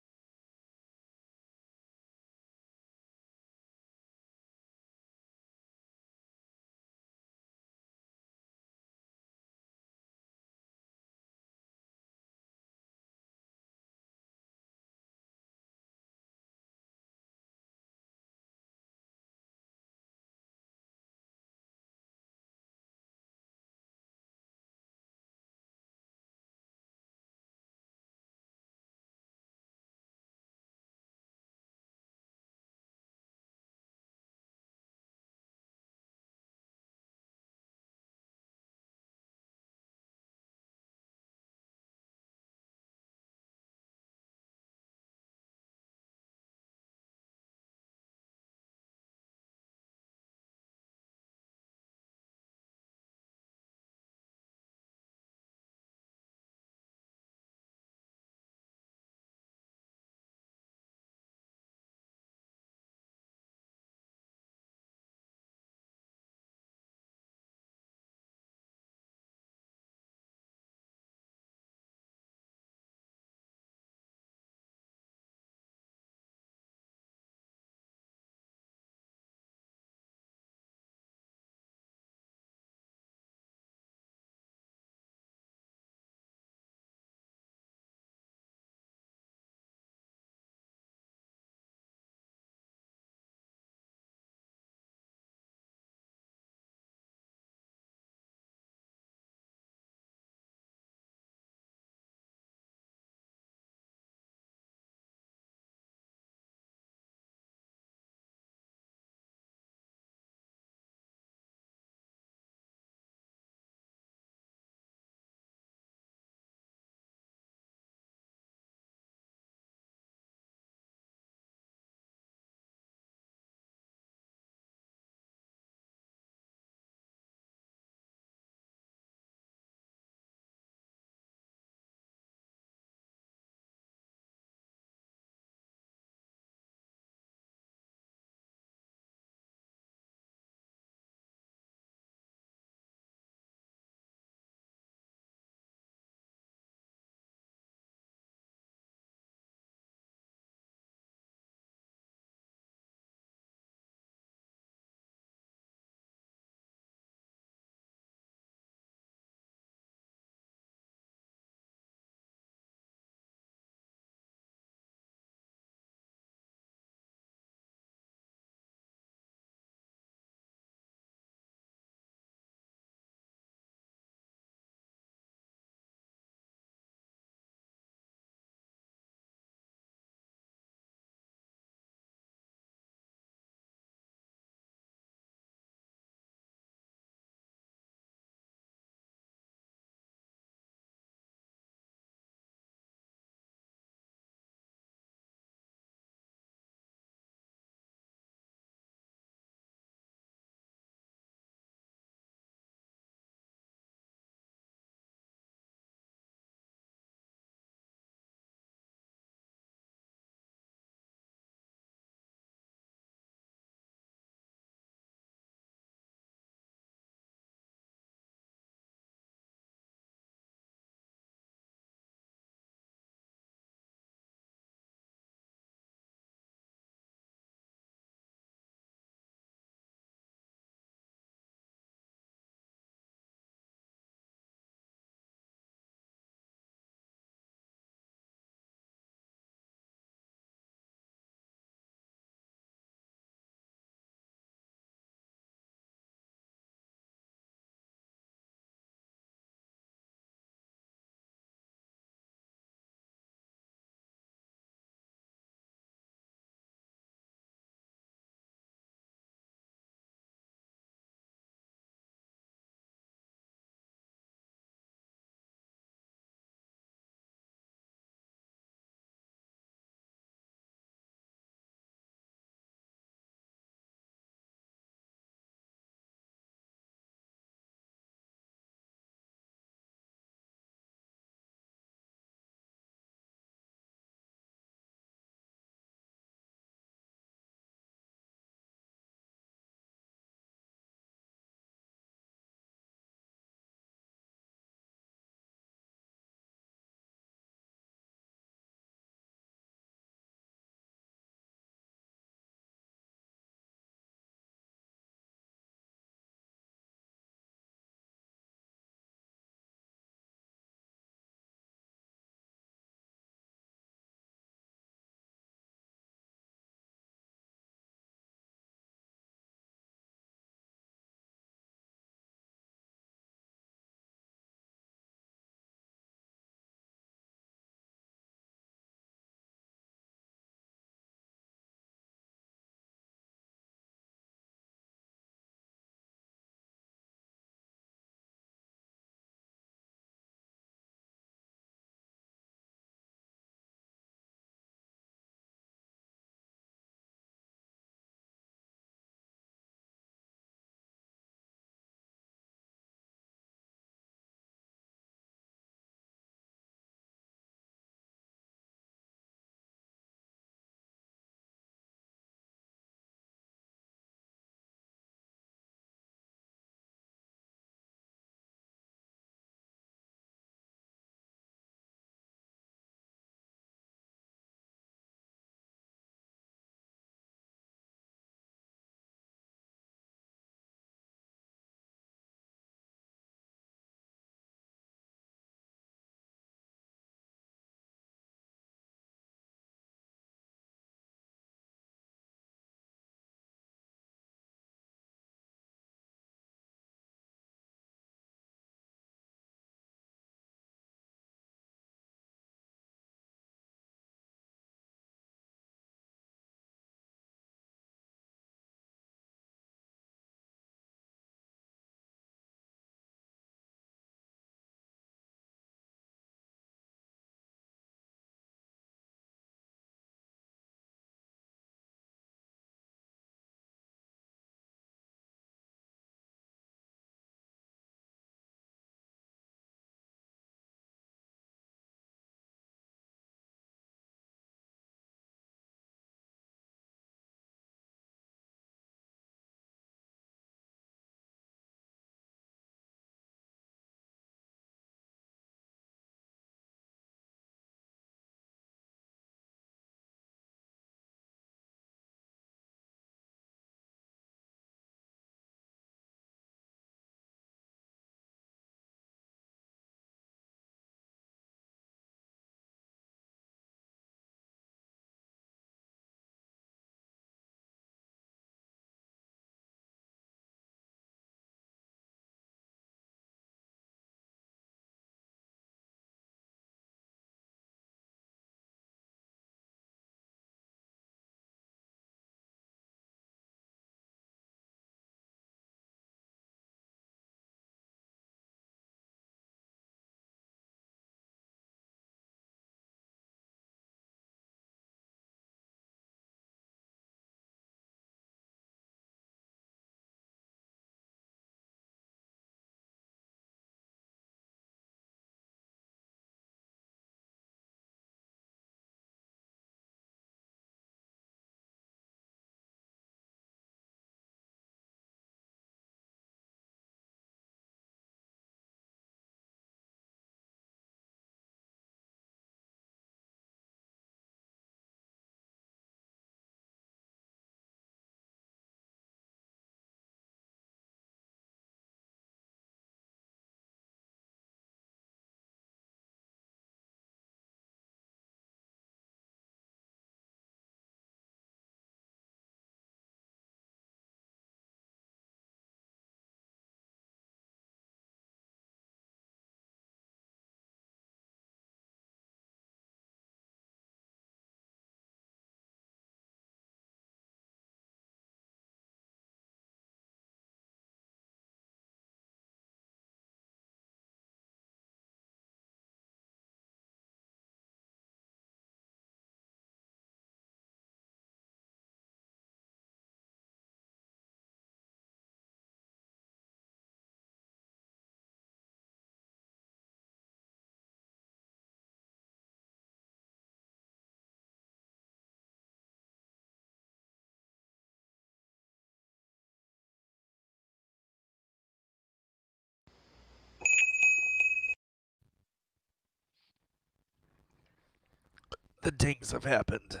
Speaker 2: The dings have happened.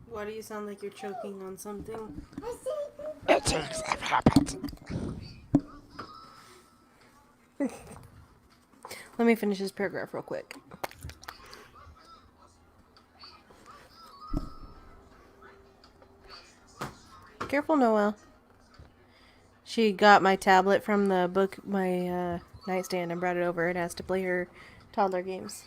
Speaker 1: Why do you sound like you're choking on something?
Speaker 2: The dings have happened.
Speaker 1: Let me finish this paragraph real quick. Careful, Noelle. She got my tablet from the book, my nightstand, and brought it over and asked to play her toddler games.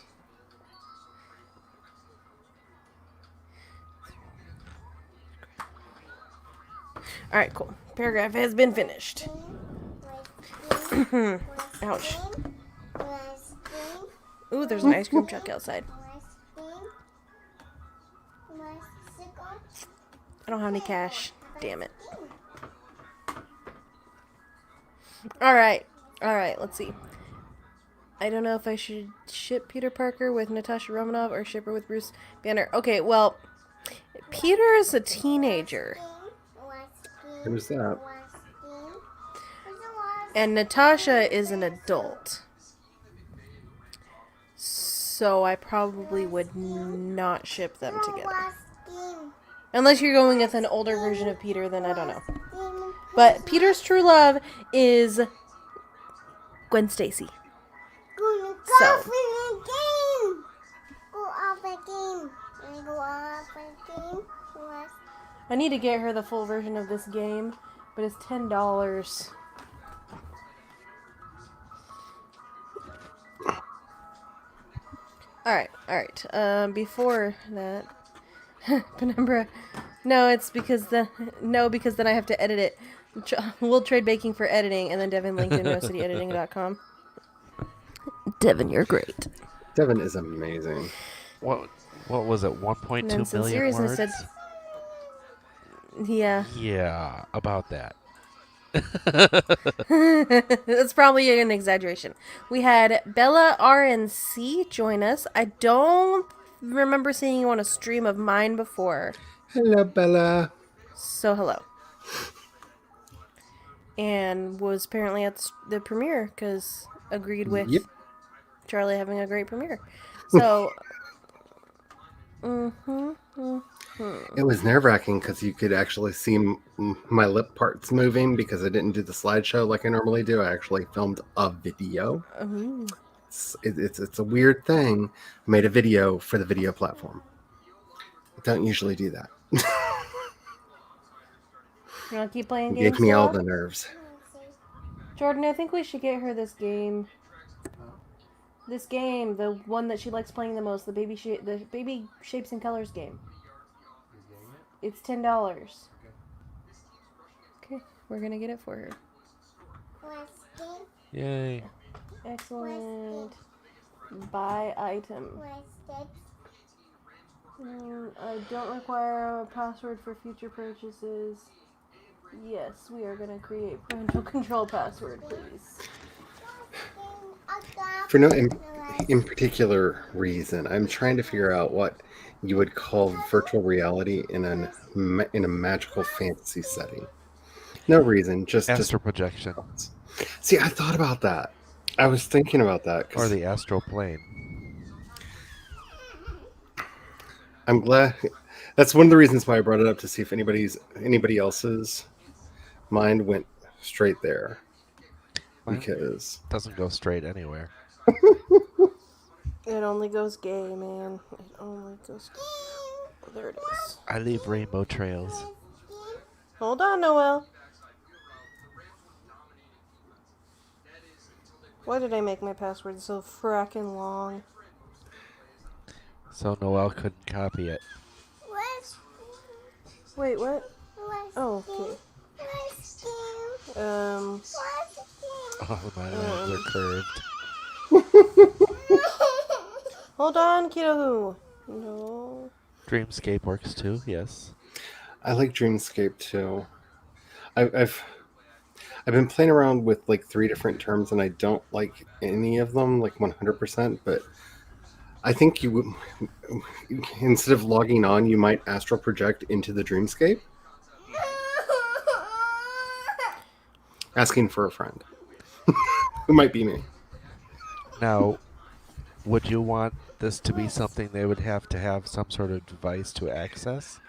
Speaker 1: Alright, cool. Paragraph has been finished. Ouch. Ooh, there's an ice cream truck outside. I don't have any cash. Damn it. Alright, let's see. I don't know if I should ship Peter Parker with Natasha Romanoff or ship her with Bruce Banner. Okay, well, Peter is a teenager.
Speaker 3: Who's that?
Speaker 1: And Natasha is an adult. So I probably would not ship them together. Unless you're going with an older version of Peter, then I don't know. But Peter's true love is Gwen Stacy. So. I need to get her the full version of this game, but it's $10. Alright. Before that, Penumbra. Because then I have to edit it. We'll trade baking for editing, and then Devin linked in NoCityEditing.com. Devin, you're great.
Speaker 3: Devin is amazing.
Speaker 2: What was it? 1.2 million words?
Speaker 1: Said, yeah.
Speaker 2: Yeah, about that.
Speaker 1: That's probably an exaggeration. We had Bella RNC join us. I don't remember seeing you on a stream of mine before.
Speaker 3: Hello, Bella.
Speaker 1: So hello. And was apparently at the premiere because agreed with Charlie having a great premiere. So,
Speaker 3: It was nerve-wracking because you could actually see my lip parts moving because I didn't do the slideshow like I normally do. I actually filmed a video. It's a weird thing. I made a video for the video platform. I don't usually do that.
Speaker 1: You want to keep playing
Speaker 3: It
Speaker 1: games?
Speaker 3: gave me all
Speaker 1: still?
Speaker 3: the nerves.
Speaker 1: Jordan, I think we should get her this game. This game, the one that she likes playing the most, the baby shapes and colors game. It's $10. Okay, we're gonna get it for her.
Speaker 2: Yay.
Speaker 1: Excellent. Buy item. I don't require a password for future purchases. Yes, we are gonna create parental control password, please.
Speaker 3: For no in particular reason, I'm trying to figure out what you would call virtual reality in a magical fantasy setting. No reason, just
Speaker 2: Astral projection.
Speaker 3: See, I thought about that. I was thinking about that.
Speaker 2: Or the astral plane.
Speaker 3: I'm glad. That's one of the reasons why I brought it up, to see if anybody else's mind went straight there. Because
Speaker 2: Doesn't go straight anywhere.
Speaker 1: It only goes gay, man. It only goes gay. Oh, there it is.
Speaker 2: I leave rainbow trails.
Speaker 1: Hold on, Noelle. Why did I make my password so frackin' long?
Speaker 2: So Noelle couldn't copy it.
Speaker 1: Wait, what? Oh, okay.
Speaker 2: Oh, my lines are curved.
Speaker 1: Hold on, kiddo. No.
Speaker 2: Dreamscape works too, yes.
Speaker 3: I like Dreamscape too. I've been playing around with like 3 different terms, and I don't like any of them like 100%. But I think you would, instead of logging on, you might astral project into the Dreamscape. Asking for a friend. Who might be me.
Speaker 2: Now, Would you want this to be something they would have to have some sort of device to access?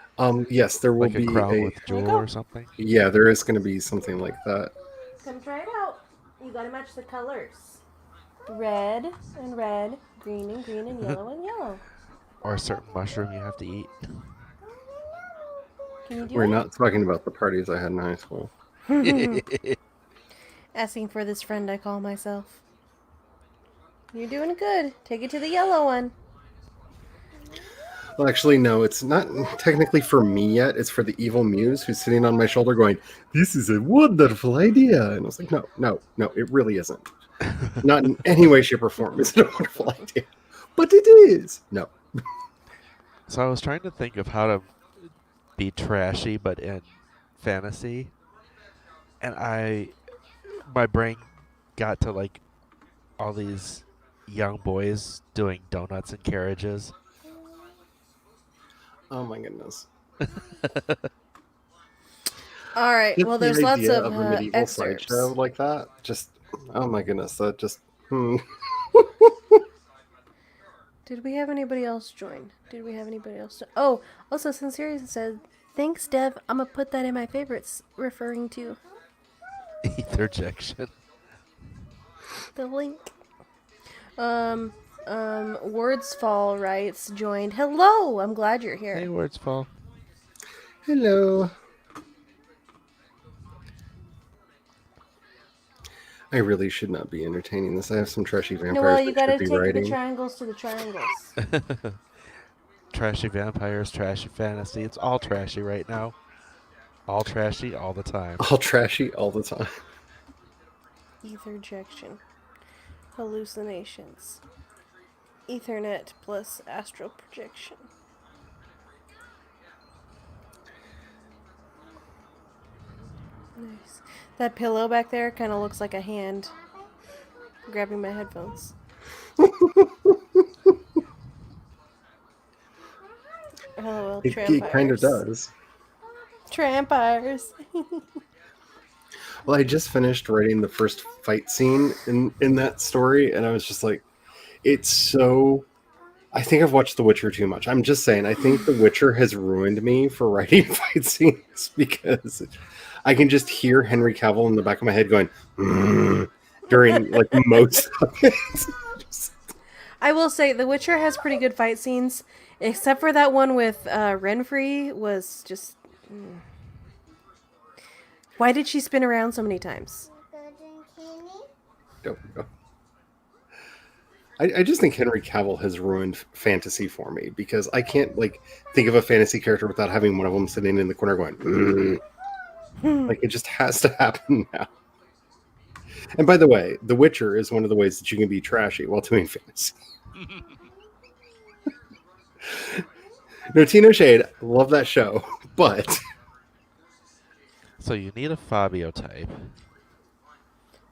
Speaker 3: Yes, there will
Speaker 2: Like a
Speaker 3: be
Speaker 2: crown
Speaker 3: a.
Speaker 2: with
Speaker 1: There you
Speaker 2: jewel
Speaker 1: go.
Speaker 2: or something?
Speaker 3: Yeah, there is going to be something like that.
Speaker 1: Come try it out. You gotta match the colors. Red and red, green and green, and yellow and yellow.
Speaker 2: Or a certain mushroom you have to eat?
Speaker 1: Can you do
Speaker 3: We're
Speaker 1: it?
Speaker 3: not talking about the parties I had in high school.
Speaker 1: Asking for this friend I call myself. You're doing good. Take it to the yellow one.
Speaker 3: Well, actually, no, it's not technically for me yet. It's for the evil muse who's sitting on my shoulder going, "This is a wonderful idea." And I was like, no, no, no, it really isn't. Not in any way, shape, or form is it a wonderful idea. But it is. No.
Speaker 2: So I was trying to think of how to be trashy but in fantasy. And my brain got to like all these young boys doing donuts and carriages.
Speaker 3: Oh my goodness.
Speaker 1: All right.
Speaker 3: Just
Speaker 1: Well,
Speaker 3: the
Speaker 1: there's lots
Speaker 3: idea
Speaker 1: of
Speaker 3: a medieval
Speaker 1: excerpts.
Speaker 3: sideshow like that. Just, oh my goodness. That just,
Speaker 1: Did we have anybody else join? Oh, also, Sincere said, "Thanks, Dev. I'm gonna put that in my favorites," referring to
Speaker 2: Etherjection.
Speaker 1: the link. Words Fall writes, joined. Hello. I'm glad you're here.
Speaker 2: Hey, words fall.
Speaker 3: Hello. I really should not be entertaining this. I have some trashy vampires
Speaker 1: Noel, you
Speaker 3: that
Speaker 1: gotta
Speaker 3: should be
Speaker 1: take the
Speaker 3: writing.
Speaker 1: triangles to the triangles.
Speaker 2: Trashy vampires, trashy fantasy. It's all trashy right now. All trashy all the time.
Speaker 3: All trashy all the time.
Speaker 1: Etherjection. Hallucinations. Ethernet plus astral projection. Nice. That pillow back there kind of looks like a hand grabbing my headphones. LOL,
Speaker 3: It kind of
Speaker 1: trampires.
Speaker 3: does.
Speaker 1: Trampires.
Speaker 3: Well, I just finished writing the first fight scene in that story, and I was just like, it's so. I think I've watched The Witcher too much. I'm just saying, I think The Witcher has ruined me for writing fight scenes because I can just hear Henry Cavill in the back of my head going during like most of it. Just-
Speaker 1: I will say, The Witcher has pretty good fight scenes, except for that one with Renfrey was just... Why did she spin around so many times?
Speaker 3: Don't go. I just think Henry Cavill has ruined fantasy for me because I can't like think of a fantasy character without having one of them sitting in the corner going, like it just has to happen now. And by the way, The Witcher is one of the ways that you can be trashy while doing fantasy. No, Tino Shade, love that show, but
Speaker 2: So you need a Fabio type.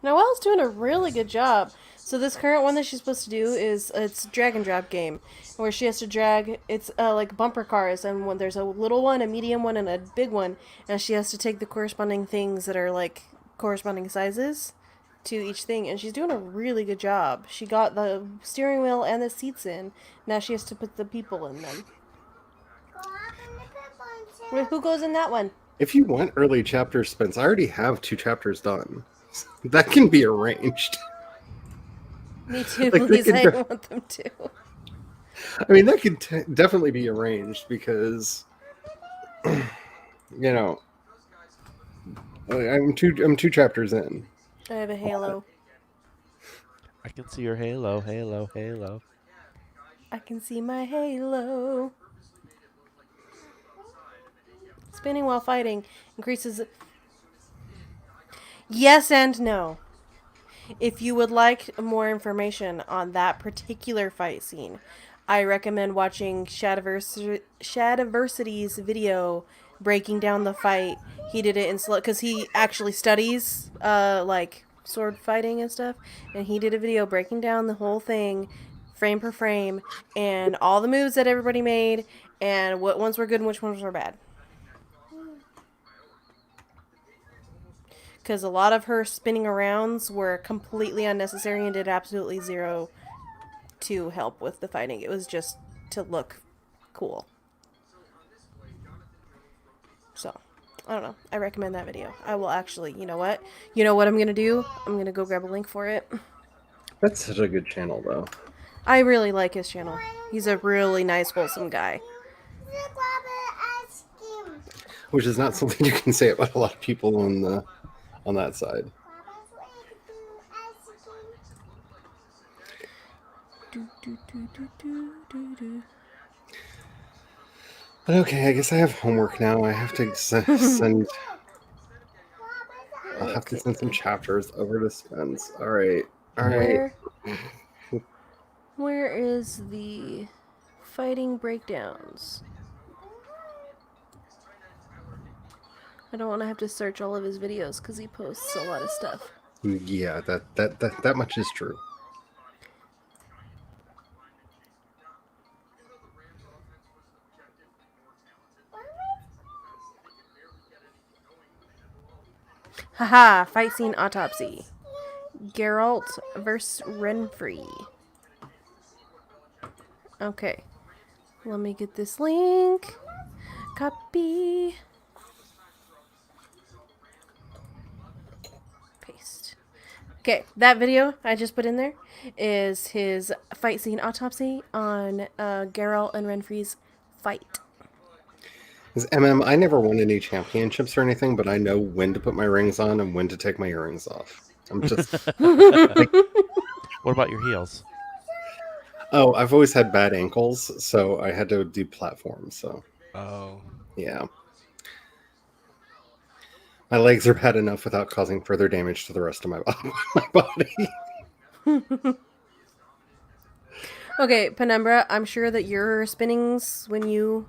Speaker 1: Noelle's doing a really good job. So this current one that she's supposed to do is it's drag and drop game, where she has to drag. It's like bumper cars, and when there's a little one, a medium one, and a big one, and she has to take the corresponding things that are like corresponding sizes to each thing, and she's doing a really good job. She got the steering wheel and the seats in. Now she has to put the people in them. Wait, who goes in that one?
Speaker 3: if you want early chapters, Spence, I already have 2 chapters done. That can be arranged.
Speaker 1: Me too,
Speaker 3: Like, they
Speaker 1: please.
Speaker 3: could
Speaker 1: I
Speaker 3: go-
Speaker 1: want them to.
Speaker 3: I mean, that could definitely be arranged because, you know, I'm 2 chapters in.
Speaker 1: I have a halo.
Speaker 2: I can see your halo, halo, halo.
Speaker 1: I can see my halo. Spinning while fighting increases. Yes and no. If you would like more information on that particular fight scene, I recommend watching Shadiversity's video breaking down the fight. He did it in slow because he actually studies like sword fighting and stuff, and he did a video breaking down the whole thing, frame per frame, and all the moves that everybody made, and what ones were good and which ones were bad. Because a lot of her spinning arounds were completely unnecessary and did absolutely zero to help with the fighting. It was just to look cool. So, I don't know. I recommend that video. I will actually, you know what? You know what I'm going to do? I'm going to go grab a link for it.
Speaker 3: That's such a good channel, though.
Speaker 1: I really like his channel. He's a really nice, wholesome guy.
Speaker 3: Which is not something you can say about a lot of people on that side. But okay, I guess I have homework now. I have to send. I'll have to send some chapters over to Spence. All right.
Speaker 1: Where is the fighting breakdowns? I don't want to have to search all of his videos because he posts a lot of stuff.
Speaker 3: Yeah, that much is true.
Speaker 1: Haha, fight scene autopsy. Geralt versus Renfrey. Okay. Let me get this link. Copy. Paste. Okay, that video I just put in there is his fight scene autopsy on Geralt and Renfrey's fight.
Speaker 3: Because I never won any championships or anything, but I know when to put my rings on and when to take my earrings off. I'm just
Speaker 2: What about your heels?
Speaker 3: Oh, I've always had bad ankles, so I had to do platforms. So
Speaker 2: Oh.
Speaker 3: yeah, my legs are bad enough without causing further damage to the rest of my body.
Speaker 1: Okay, Penumbra, I'm sure that your spinnings when you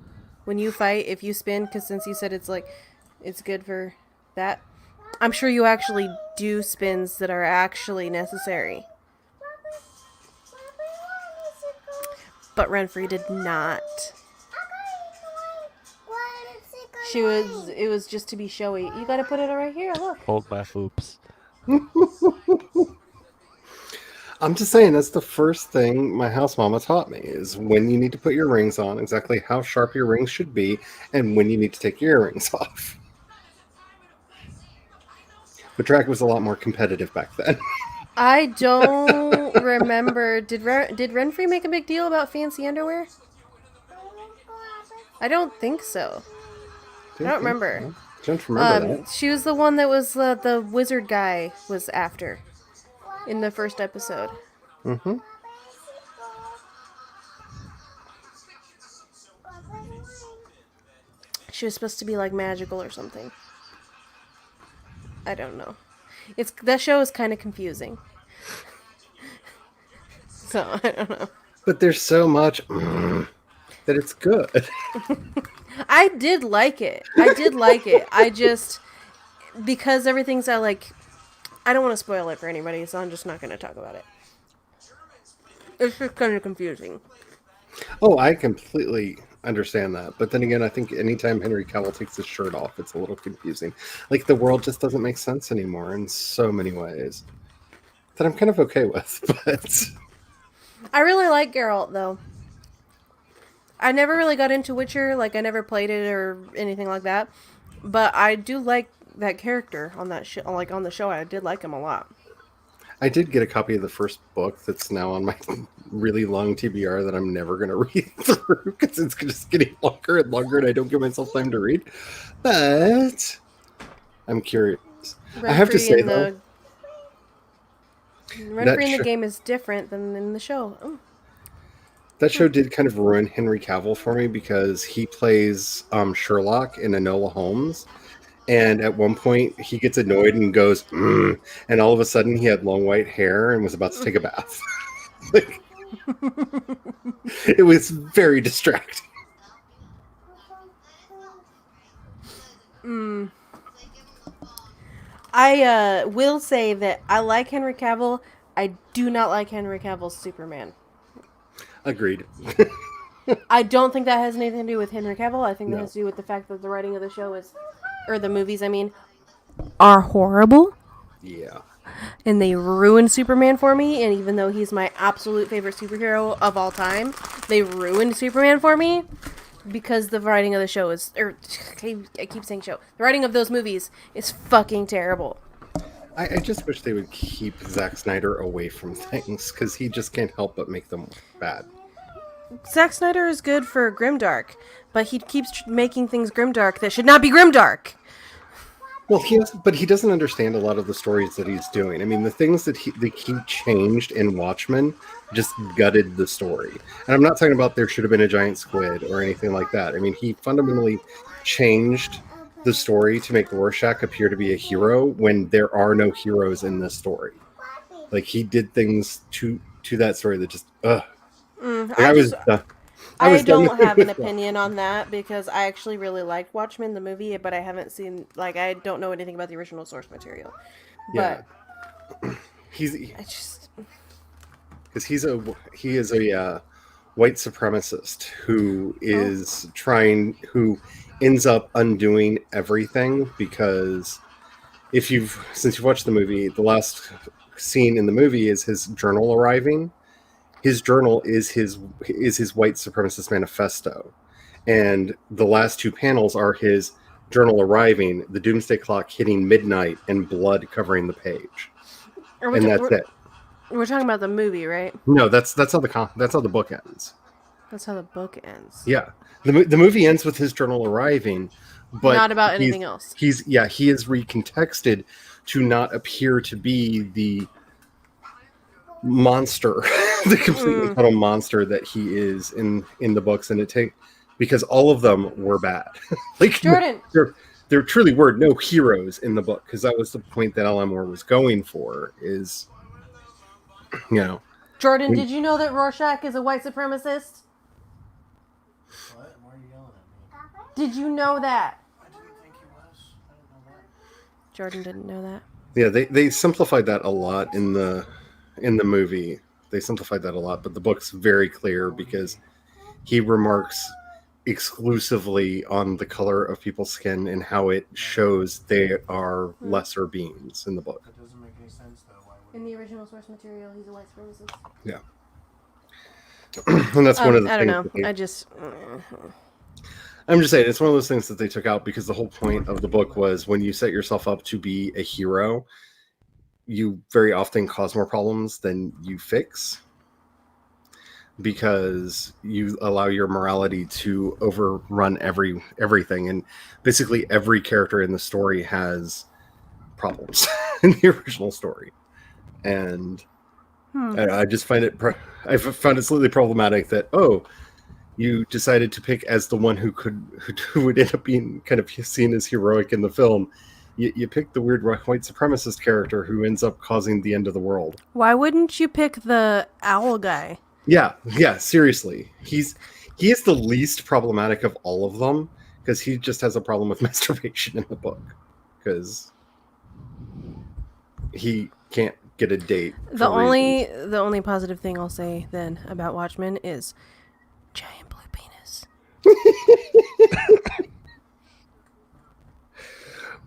Speaker 1: fight, if you spin, because since you said it's like it's good for that, I'm sure you actually do spins that are actually necessary. But Renfrey did not. It was just to be showy. You gotta put it right here, look.
Speaker 2: Hold my foops.
Speaker 3: I'm just saying that's the first thing my house mama taught me is when you need to put your rings on, exactly how sharp your rings should be, and when you need to take your earrings off. The track was a lot more competitive back then.
Speaker 1: I don't remember. Did Renfrey make a big deal about fancy underwear? I don't think so. I don't remember.
Speaker 3: I don't remember that.
Speaker 1: She was the one that was the wizard guy was after in the first episode.
Speaker 3: Mm-hmm.
Speaker 1: She was supposed to be like magical or something. I don't know. That show is kind of confusing. So I don't know.
Speaker 3: But there's so much that it's good.
Speaker 1: I did like it. I just because everything's I don't want to spoil it for anybody, so I'm just not going to talk about it. It's just kind of confusing.
Speaker 3: Oh, I completely understand that. But then again, I think anytime Henry Cavill takes his shirt off, it's a little confusing. Like, the world just doesn't make sense anymore in so many ways. That I'm kind of okay with, but...
Speaker 1: I really like Geralt, though. I never really got into Witcher. Like, I never played it or anything like that. But I do like that character on that on the show. I did like him a lot.
Speaker 3: I did get a copy of the first book that's now on my really long TBR that I'm never going to read through because it's just getting longer and longer and I don't give myself time to read. But I'm curious. I have to say, though,
Speaker 1: Renfrey in the game is different than in the show. Oh.
Speaker 3: That show did kind of ruin Henry Cavill for me because he plays Sherlock in Enola Holmes. And at one point, he gets annoyed and goes, and all of a sudden, he had long white hair and was about to take a bath. It was very distracting.
Speaker 1: I will say that I like Henry Cavill. I do not like Henry Cavill's Superman.
Speaker 3: Agreed.
Speaker 1: I don't think that has anything to do with Henry Cavill. I think that
Speaker 3: No.
Speaker 1: has to do with the fact that the writing of the show is, or the movies, I mean, are horrible.
Speaker 3: Yeah.
Speaker 1: and they ruined Superman for me. And even though he's my absolute favorite superhero of all time, they ruined Superman for me because the writing of the show is, or I keep saying show, the writing of those movies is fucking terrible.
Speaker 3: I just wish they would keep Zack Snyder away from things because he just can't help but make them bad.
Speaker 1: Zack Snyder is good for grimdark, but he keeps making things grimdark that should not be grimdark.
Speaker 3: Well, but he doesn't understand a lot of the stories that he's doing. I mean, the things that he changed in Watchmen just gutted the story. And I'm not talking about there should have been a giant squid or anything like that. I mean, he fundamentally changed the story to make Rorschach appear to be a hero when there are no heroes in this story. Like, he did things to that story that just
Speaker 1: I don't have an opinion on that because I actually really liked Watchmen, the movie, but I haven't seen, like, I don't know anything about the original source material. But
Speaker 3: Yeah.
Speaker 1: I just...
Speaker 3: Because he is a white supremacist who is who ends up undoing everything because since you've watched the movie, the last scene in the movie is his journal arriving. His journal is his white supremacist manifesto, and the last two panels are his journal arriving, the doomsday clock hitting midnight, and blood covering the page, and that's it.
Speaker 1: We're talking about the movie, right?
Speaker 3: No, that's how the book ends.
Speaker 1: That's how the book ends.
Speaker 3: Yeah, the movie ends with his journal arriving, but
Speaker 1: not about anything else.
Speaker 3: He is recontexted to not appear to be the monster, the completely total monster that he is in the books, and because all of them were bad. Like,
Speaker 1: Jordan,
Speaker 3: there truly were no heroes in the book, because that was the point that Alan Moore was going for. Is
Speaker 1: Jordan, did you know that Rorschach is a white supremacist?
Speaker 4: What? Why are you yelling at me?
Speaker 1: Did you know that?
Speaker 4: I didn't think he was. I didn't know that.
Speaker 1: Jordan didn't know that.
Speaker 3: Yeah, they simplified that a lot in the movie. They simplified that a lot, but the book's very clear because he remarks exclusively on the color of people's skin and how it shows they are lesser beings in the book.
Speaker 4: That doesn't make any sense, though. Why would
Speaker 1: In the original source material, he's a white supremacist.
Speaker 3: Yeah. And that's one of the
Speaker 1: I
Speaker 3: things.
Speaker 1: don't know.
Speaker 3: I'm just saying, it's one of those things that they took out because the whole point of the book was when you set yourself up to be a hero, you very often cause more problems than you fix because you allow your morality to overrun everything. And basically every character in the story has problems in the original story. And I just find I found it slightly problematic that, you decided to pick as the one who would end up being kind of seen as heroic in the film. You picked the weird white supremacist character who ends up causing the end of the world.
Speaker 1: Why wouldn't you pick the owl guy?
Speaker 3: Yeah, seriously. He is the least problematic of all of them because he just has a problem with masturbation in the book because he can't get a date.
Speaker 1: The only positive thing I'll say then about Watchmen is giant blue penis.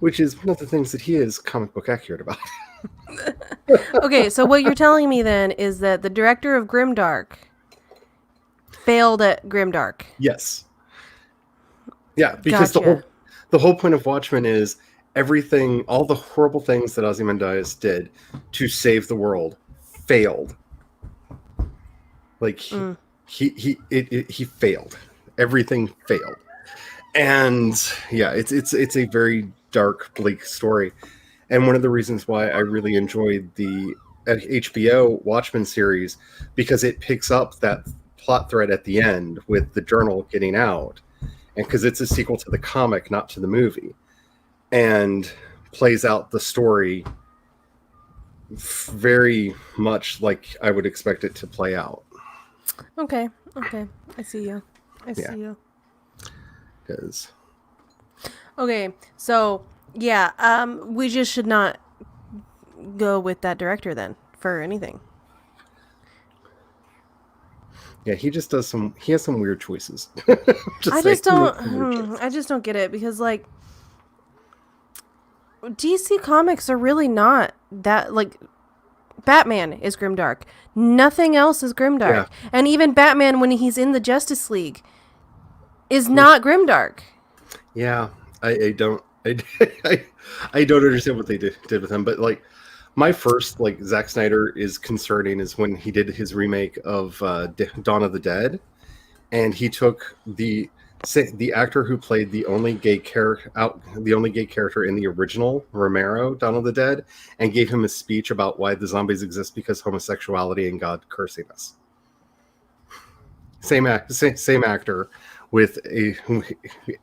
Speaker 3: Which is one of the things that he is comic book accurate about.
Speaker 1: Okay, so what you're telling me then is that the director of Grimdark failed at Grimdark.
Speaker 3: Yes. Yeah, because
Speaker 1: Gotcha.
Speaker 3: the whole point of Watchmen is all the horrible things that Ozymandias did to save the world failed. Like he failed. Everything failed. And yeah, it's a very dark, bleak story. And one of the reasons why I really enjoyed the HBO Watchmen series, because it picks up that plot thread at the end with the journal getting out, and because it's a sequel to the comic, not to the movie, and plays out the story very much like I would expect it to play out.
Speaker 1: Okay. I see you. See you.
Speaker 3: Because
Speaker 1: Okay, so yeah, we just should not go with that director then for anything.
Speaker 3: yeah, he just does he has some weird choices.
Speaker 1: I just don't get it because like DC Comics are really not that like Batman is grimdark. Nothing else is grimdark. And even Batman, when he's in the Justice League, is not grimdark.
Speaker 3: Yeah, I don't I don't understand what they did with him, but like my first like Zack Snyder is concerning is when he did his remake of Dawn of the Dead, and he took the actor who played the only gay character in the original Romero Dawn of the Dead, and gave him a speech about why the zombies exist because homosexuality and God cursing us. Same actor with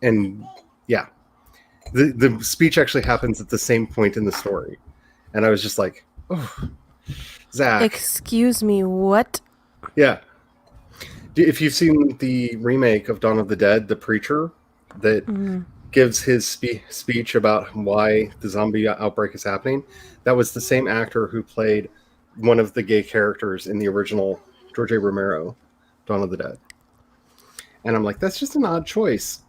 Speaker 3: and yeah, the speech actually happens at the same point in the story, and I was just like, oh, Zach.
Speaker 1: Excuse me, what?
Speaker 3: Yeah. If you've seen the remake of Dawn of the Dead, the preacher that gives his speech about why the zombie outbreak is happening, that was the same actor who played one of the gay characters in the original George A. Romero Dawn of the Dead. And I'm like, that's just an odd choice.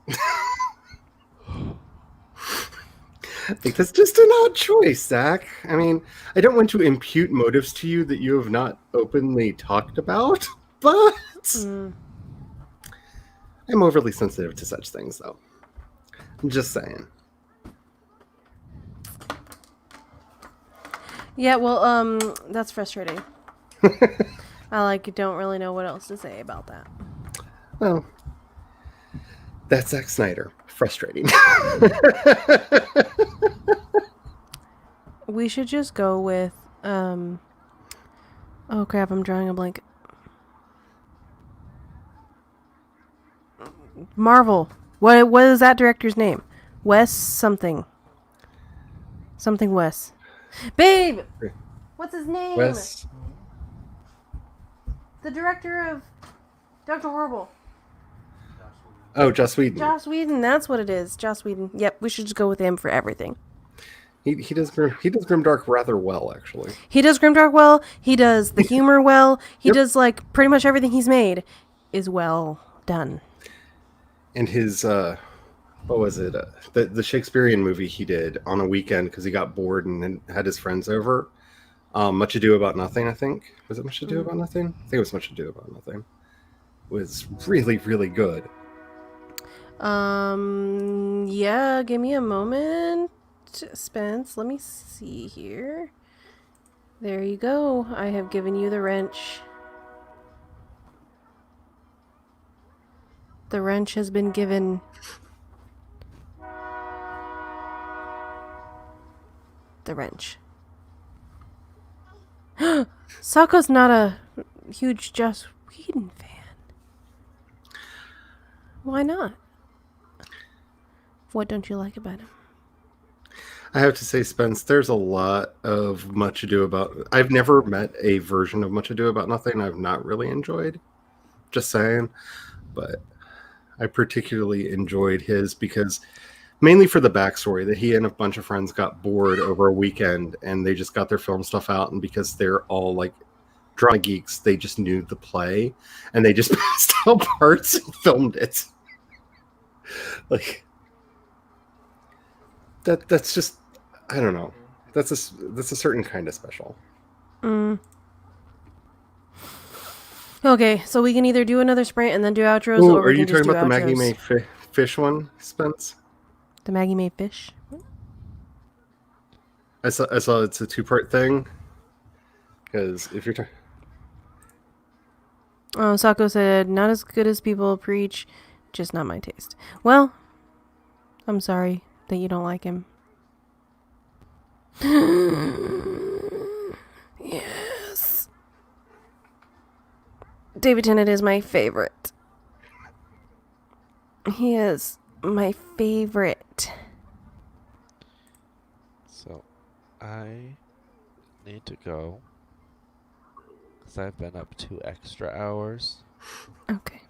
Speaker 3: Like, that's just an odd choice, Zach. I mean, I don't want to impute motives to you that you have not openly talked about, but I'm overly sensitive to such things, though. I'm just saying.
Speaker 1: Yeah, well, that's frustrating. I don't really know what else to say about that.
Speaker 3: Well, that's Zack Snyder. Frustrating.
Speaker 1: We should just go with, oh crap, I'm drawing a blank. Marvel. What is that director's name? Wes something. Something Wes. Babe! What's his name?
Speaker 3: Wes.
Speaker 1: The director of Dr. Horrible.
Speaker 3: Oh, Joss Whedon.
Speaker 1: Joss Whedon, that's what it is. Joss Whedon. Yep, we should just go with him for everything.
Speaker 3: He does Grimdark rather well, actually.
Speaker 1: He does Grimdark well. He does the humor well. He does pretty much everything he's made is well done.
Speaker 3: And his what was it? The Shakespearean movie he did on a weekend because he got bored and then had his friends over. Much Ado About Nothing, I think. Was it Much Ado About Nothing? I think it was Much Ado About Nothing. It was really, really good.
Speaker 1: Yeah, give me a moment, Spence. Let me see here. There you go. I have given you the wrench. The wrench has been given. The wrench. Sako's not a huge Joss Whedon fan. Why not? What don't you like about him?
Speaker 3: I have to say, Spence, there's a lot of Much Ado About... I've never met a version of Much Ado About Nothing I've not really enjoyed. Just saying. But I particularly enjoyed his because... Mainly for the backstory that he and a bunch of friends got bored over a weekend and they just got their film stuff out, and because they're all drama geeks, they just knew the play and they just passed out parts and filmed it. That's just, I don't know. That's a certain kind of special.
Speaker 1: Okay, so we can either do another sprint and then do outros,
Speaker 3: Ooh,
Speaker 1: or we
Speaker 3: are you
Speaker 1: can just
Speaker 3: talking
Speaker 1: do
Speaker 3: about the
Speaker 1: outros.
Speaker 3: Maggie May fish one, Spence?
Speaker 1: The Maggie May fish?
Speaker 3: I saw it's a 2-part thing. Because if you're talking...
Speaker 1: Oh, Sako said, not as good as people preach, just not my taste. Well, I'm sorry that you don't like him. Yes. David Tennant is my favorite. He is my favorite.
Speaker 2: So, I need to go because I've been up 2 extra hours.
Speaker 1: Okay.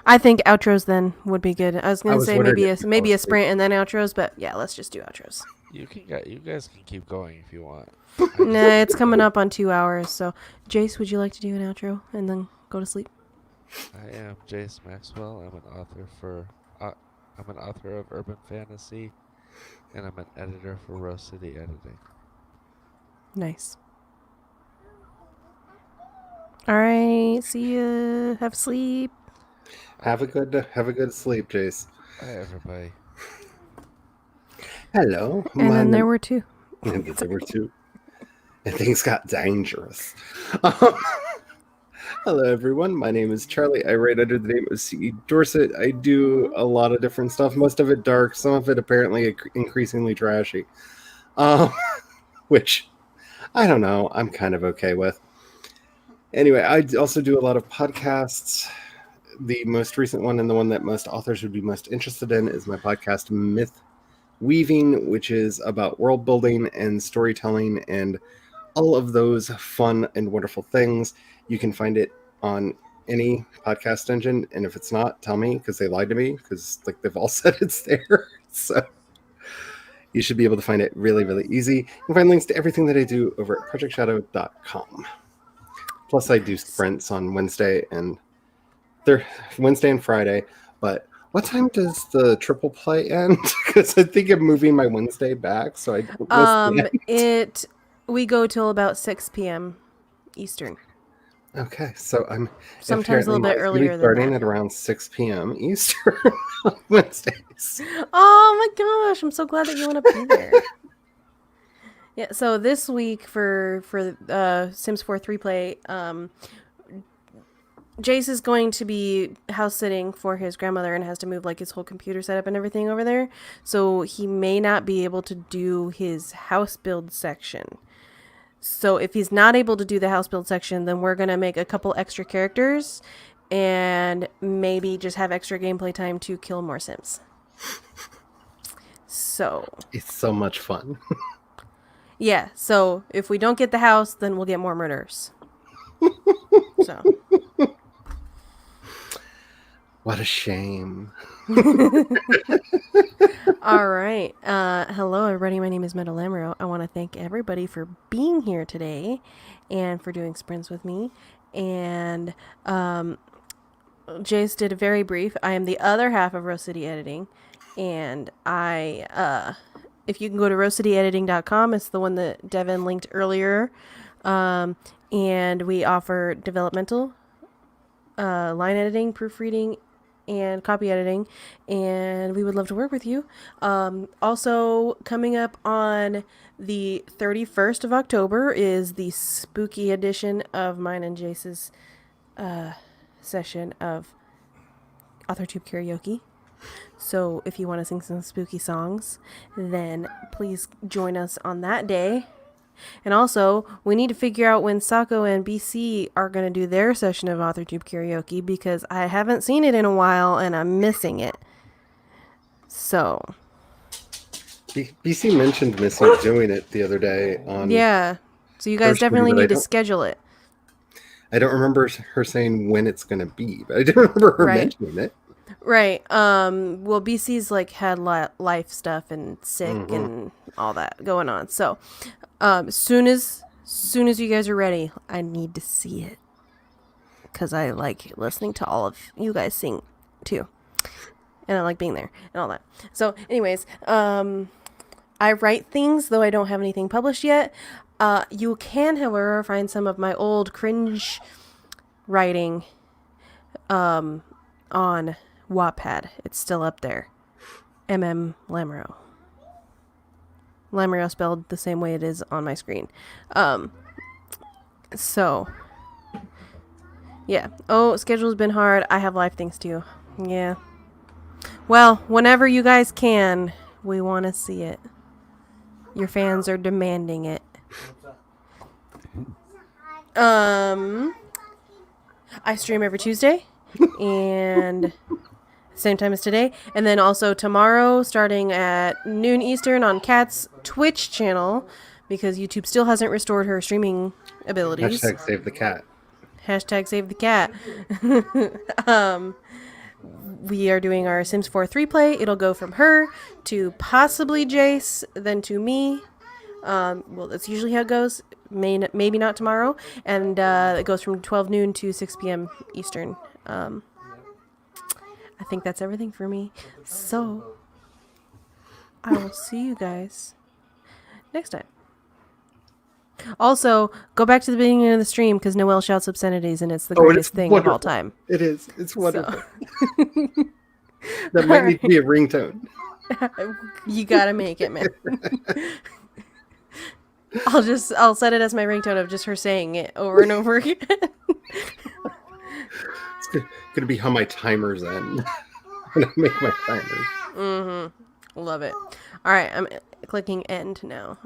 Speaker 1: I think outros then would be good. I was gonna say
Speaker 3: wondering
Speaker 1: maybe
Speaker 3: if you
Speaker 1: maybe
Speaker 3: fell
Speaker 1: a sprint and then outros, but yeah, let's just do outros.
Speaker 2: You guys can keep going if you want.
Speaker 1: Nah, it's coming up on 2 hours. So, Jace, would you like to do an outro and then go to sleep?
Speaker 2: I am Jace Maxwell. I'm an author of urban fantasy, and I'm an editor for Rose City Editing.
Speaker 1: Nice. All right. See ya. Have sleep.
Speaker 3: Have a good sleep, Jace.
Speaker 2: Hi, everybody.
Speaker 3: Hello.
Speaker 1: And then there were two.
Speaker 3: And then there were two. And things got dangerous. Um, Hello, everyone. My name is Charlie. I write under the name of C. Dorset. I do a lot of different stuff, most of it dark, some of it apparently increasingly trashy. Um, which, I don't know, I'm kind of okay with. Anyway, I also do a lot of podcasts. The most recent one and the one that most authors would be most interested in is my podcast, Myth Weaving, which is about world building and storytelling and all of those fun and wonderful things. You can find it on any podcast engine, and if it's not, tell me, because they lied to me, because like they've all said it's there. So you should be able to find it really, really easy. You can find links to everything that I do over at projectshadow.com. Plus, I do sprints on Wednesday and Friday. But what time does the triple play end? Because I think I'm moving my Wednesday back, so I don't miss the end.
Speaker 1: We go till about 6 p.m. Eastern.
Speaker 3: Okay, so I'm
Speaker 1: Sometimes a little bit
Speaker 3: apparently
Speaker 1: earlier than
Speaker 3: starting
Speaker 1: that.
Speaker 3: at around 6 p.m. Eastern on Wednesdays.
Speaker 1: Oh my gosh, I'm so glad that you want to be there. Yeah, so this week for Sims 4 3 play, Jace is going to be house sitting for his grandmother and has to move like his whole computer setup and everything over there. So he may not be able to do his house build section. So if he's not able to do the house build section, then we're going to make a couple extra characters and maybe just have extra gameplay time to kill more Sims. So
Speaker 3: It's so much fun.
Speaker 1: yeah, so if we don't get the house, then we'll get more murders. So
Speaker 3: What a shame.
Speaker 1: all right. Hello, everybody. My name is Meadow Lamero. I want to thank everybody for being here today and for doing sprints with me. And Jace did a very brief. I am the other half of Rose City Editing. And if you can go to rosecityediting.com, it's the one that Devin linked earlier. And we offer developmental, line editing, proofreading, and copy editing, and we would love to work with you. Also, coming up on the 31st of October is the spooky edition of mine and Jace's session of AuthorTube Karaoke. So if you want to sing some spooky songs, then please join us on that day. And also, we need to figure out when Sako and BC are going to do their session of AuthorTube Karaoke, because I haven't seen it in a while and I'm missing it. So,
Speaker 3: BC mentioned missing doing it the other day on.
Speaker 1: yeah. So you guys
Speaker 3: First one,
Speaker 1: definitely
Speaker 3: but I
Speaker 1: need to
Speaker 3: don't-
Speaker 1: schedule it.
Speaker 3: I don't remember her saying when it's going to be, but I do remember her
Speaker 1: Right.
Speaker 3: mentioning it.
Speaker 1: Right. Well, BC's like had life stuff and sick and all that going on. So, soon as you guys are ready, I need to see it, because I like listening to all of you guys sing too, and I like being there and all that. So, anyways, I write things, though I don't have anything published yet. You can, however, find some of my old cringe writing on Wattpad. It's still up there. Lamero. Lamero spelled the same way it is on my screen. So, yeah. Oh, schedule's been hard. I have life things too. Yeah. Well, whenever you guys can, we want to see it. Your fans are demanding it. I stream every Tuesday and same time as today, and then also tomorrow starting at noon Eastern on Kat's Twitch channel, because YouTube still hasn't restored her streaming abilities.
Speaker 3: Hashtag save the cat.
Speaker 1: Hashtag save the cat. We are doing our Sims 4 3 play. It'll go from her to possibly Jace, then to me. Well, that's usually how it goes. Maybe not tomorrow. And it goes from 12 noon to 6 p.m. Eastern. I think that's everything for me. So, I will see you guys next time. Also, go back to the beginning of the stream because Noelle shouts obscenities and it's the
Speaker 3: Oh,
Speaker 1: greatest
Speaker 3: it's
Speaker 1: thing of all
Speaker 3: wonderful.
Speaker 1: time.
Speaker 3: It is. It's wonderful.
Speaker 1: So,
Speaker 3: That might need to be a ringtone.
Speaker 1: you gotta make it, man. I'll set it as my ringtone of just her saying it over and over again.
Speaker 3: It's gonna be how my timers end. When I make my timers.
Speaker 1: Love it. All right, I'm clicking end now.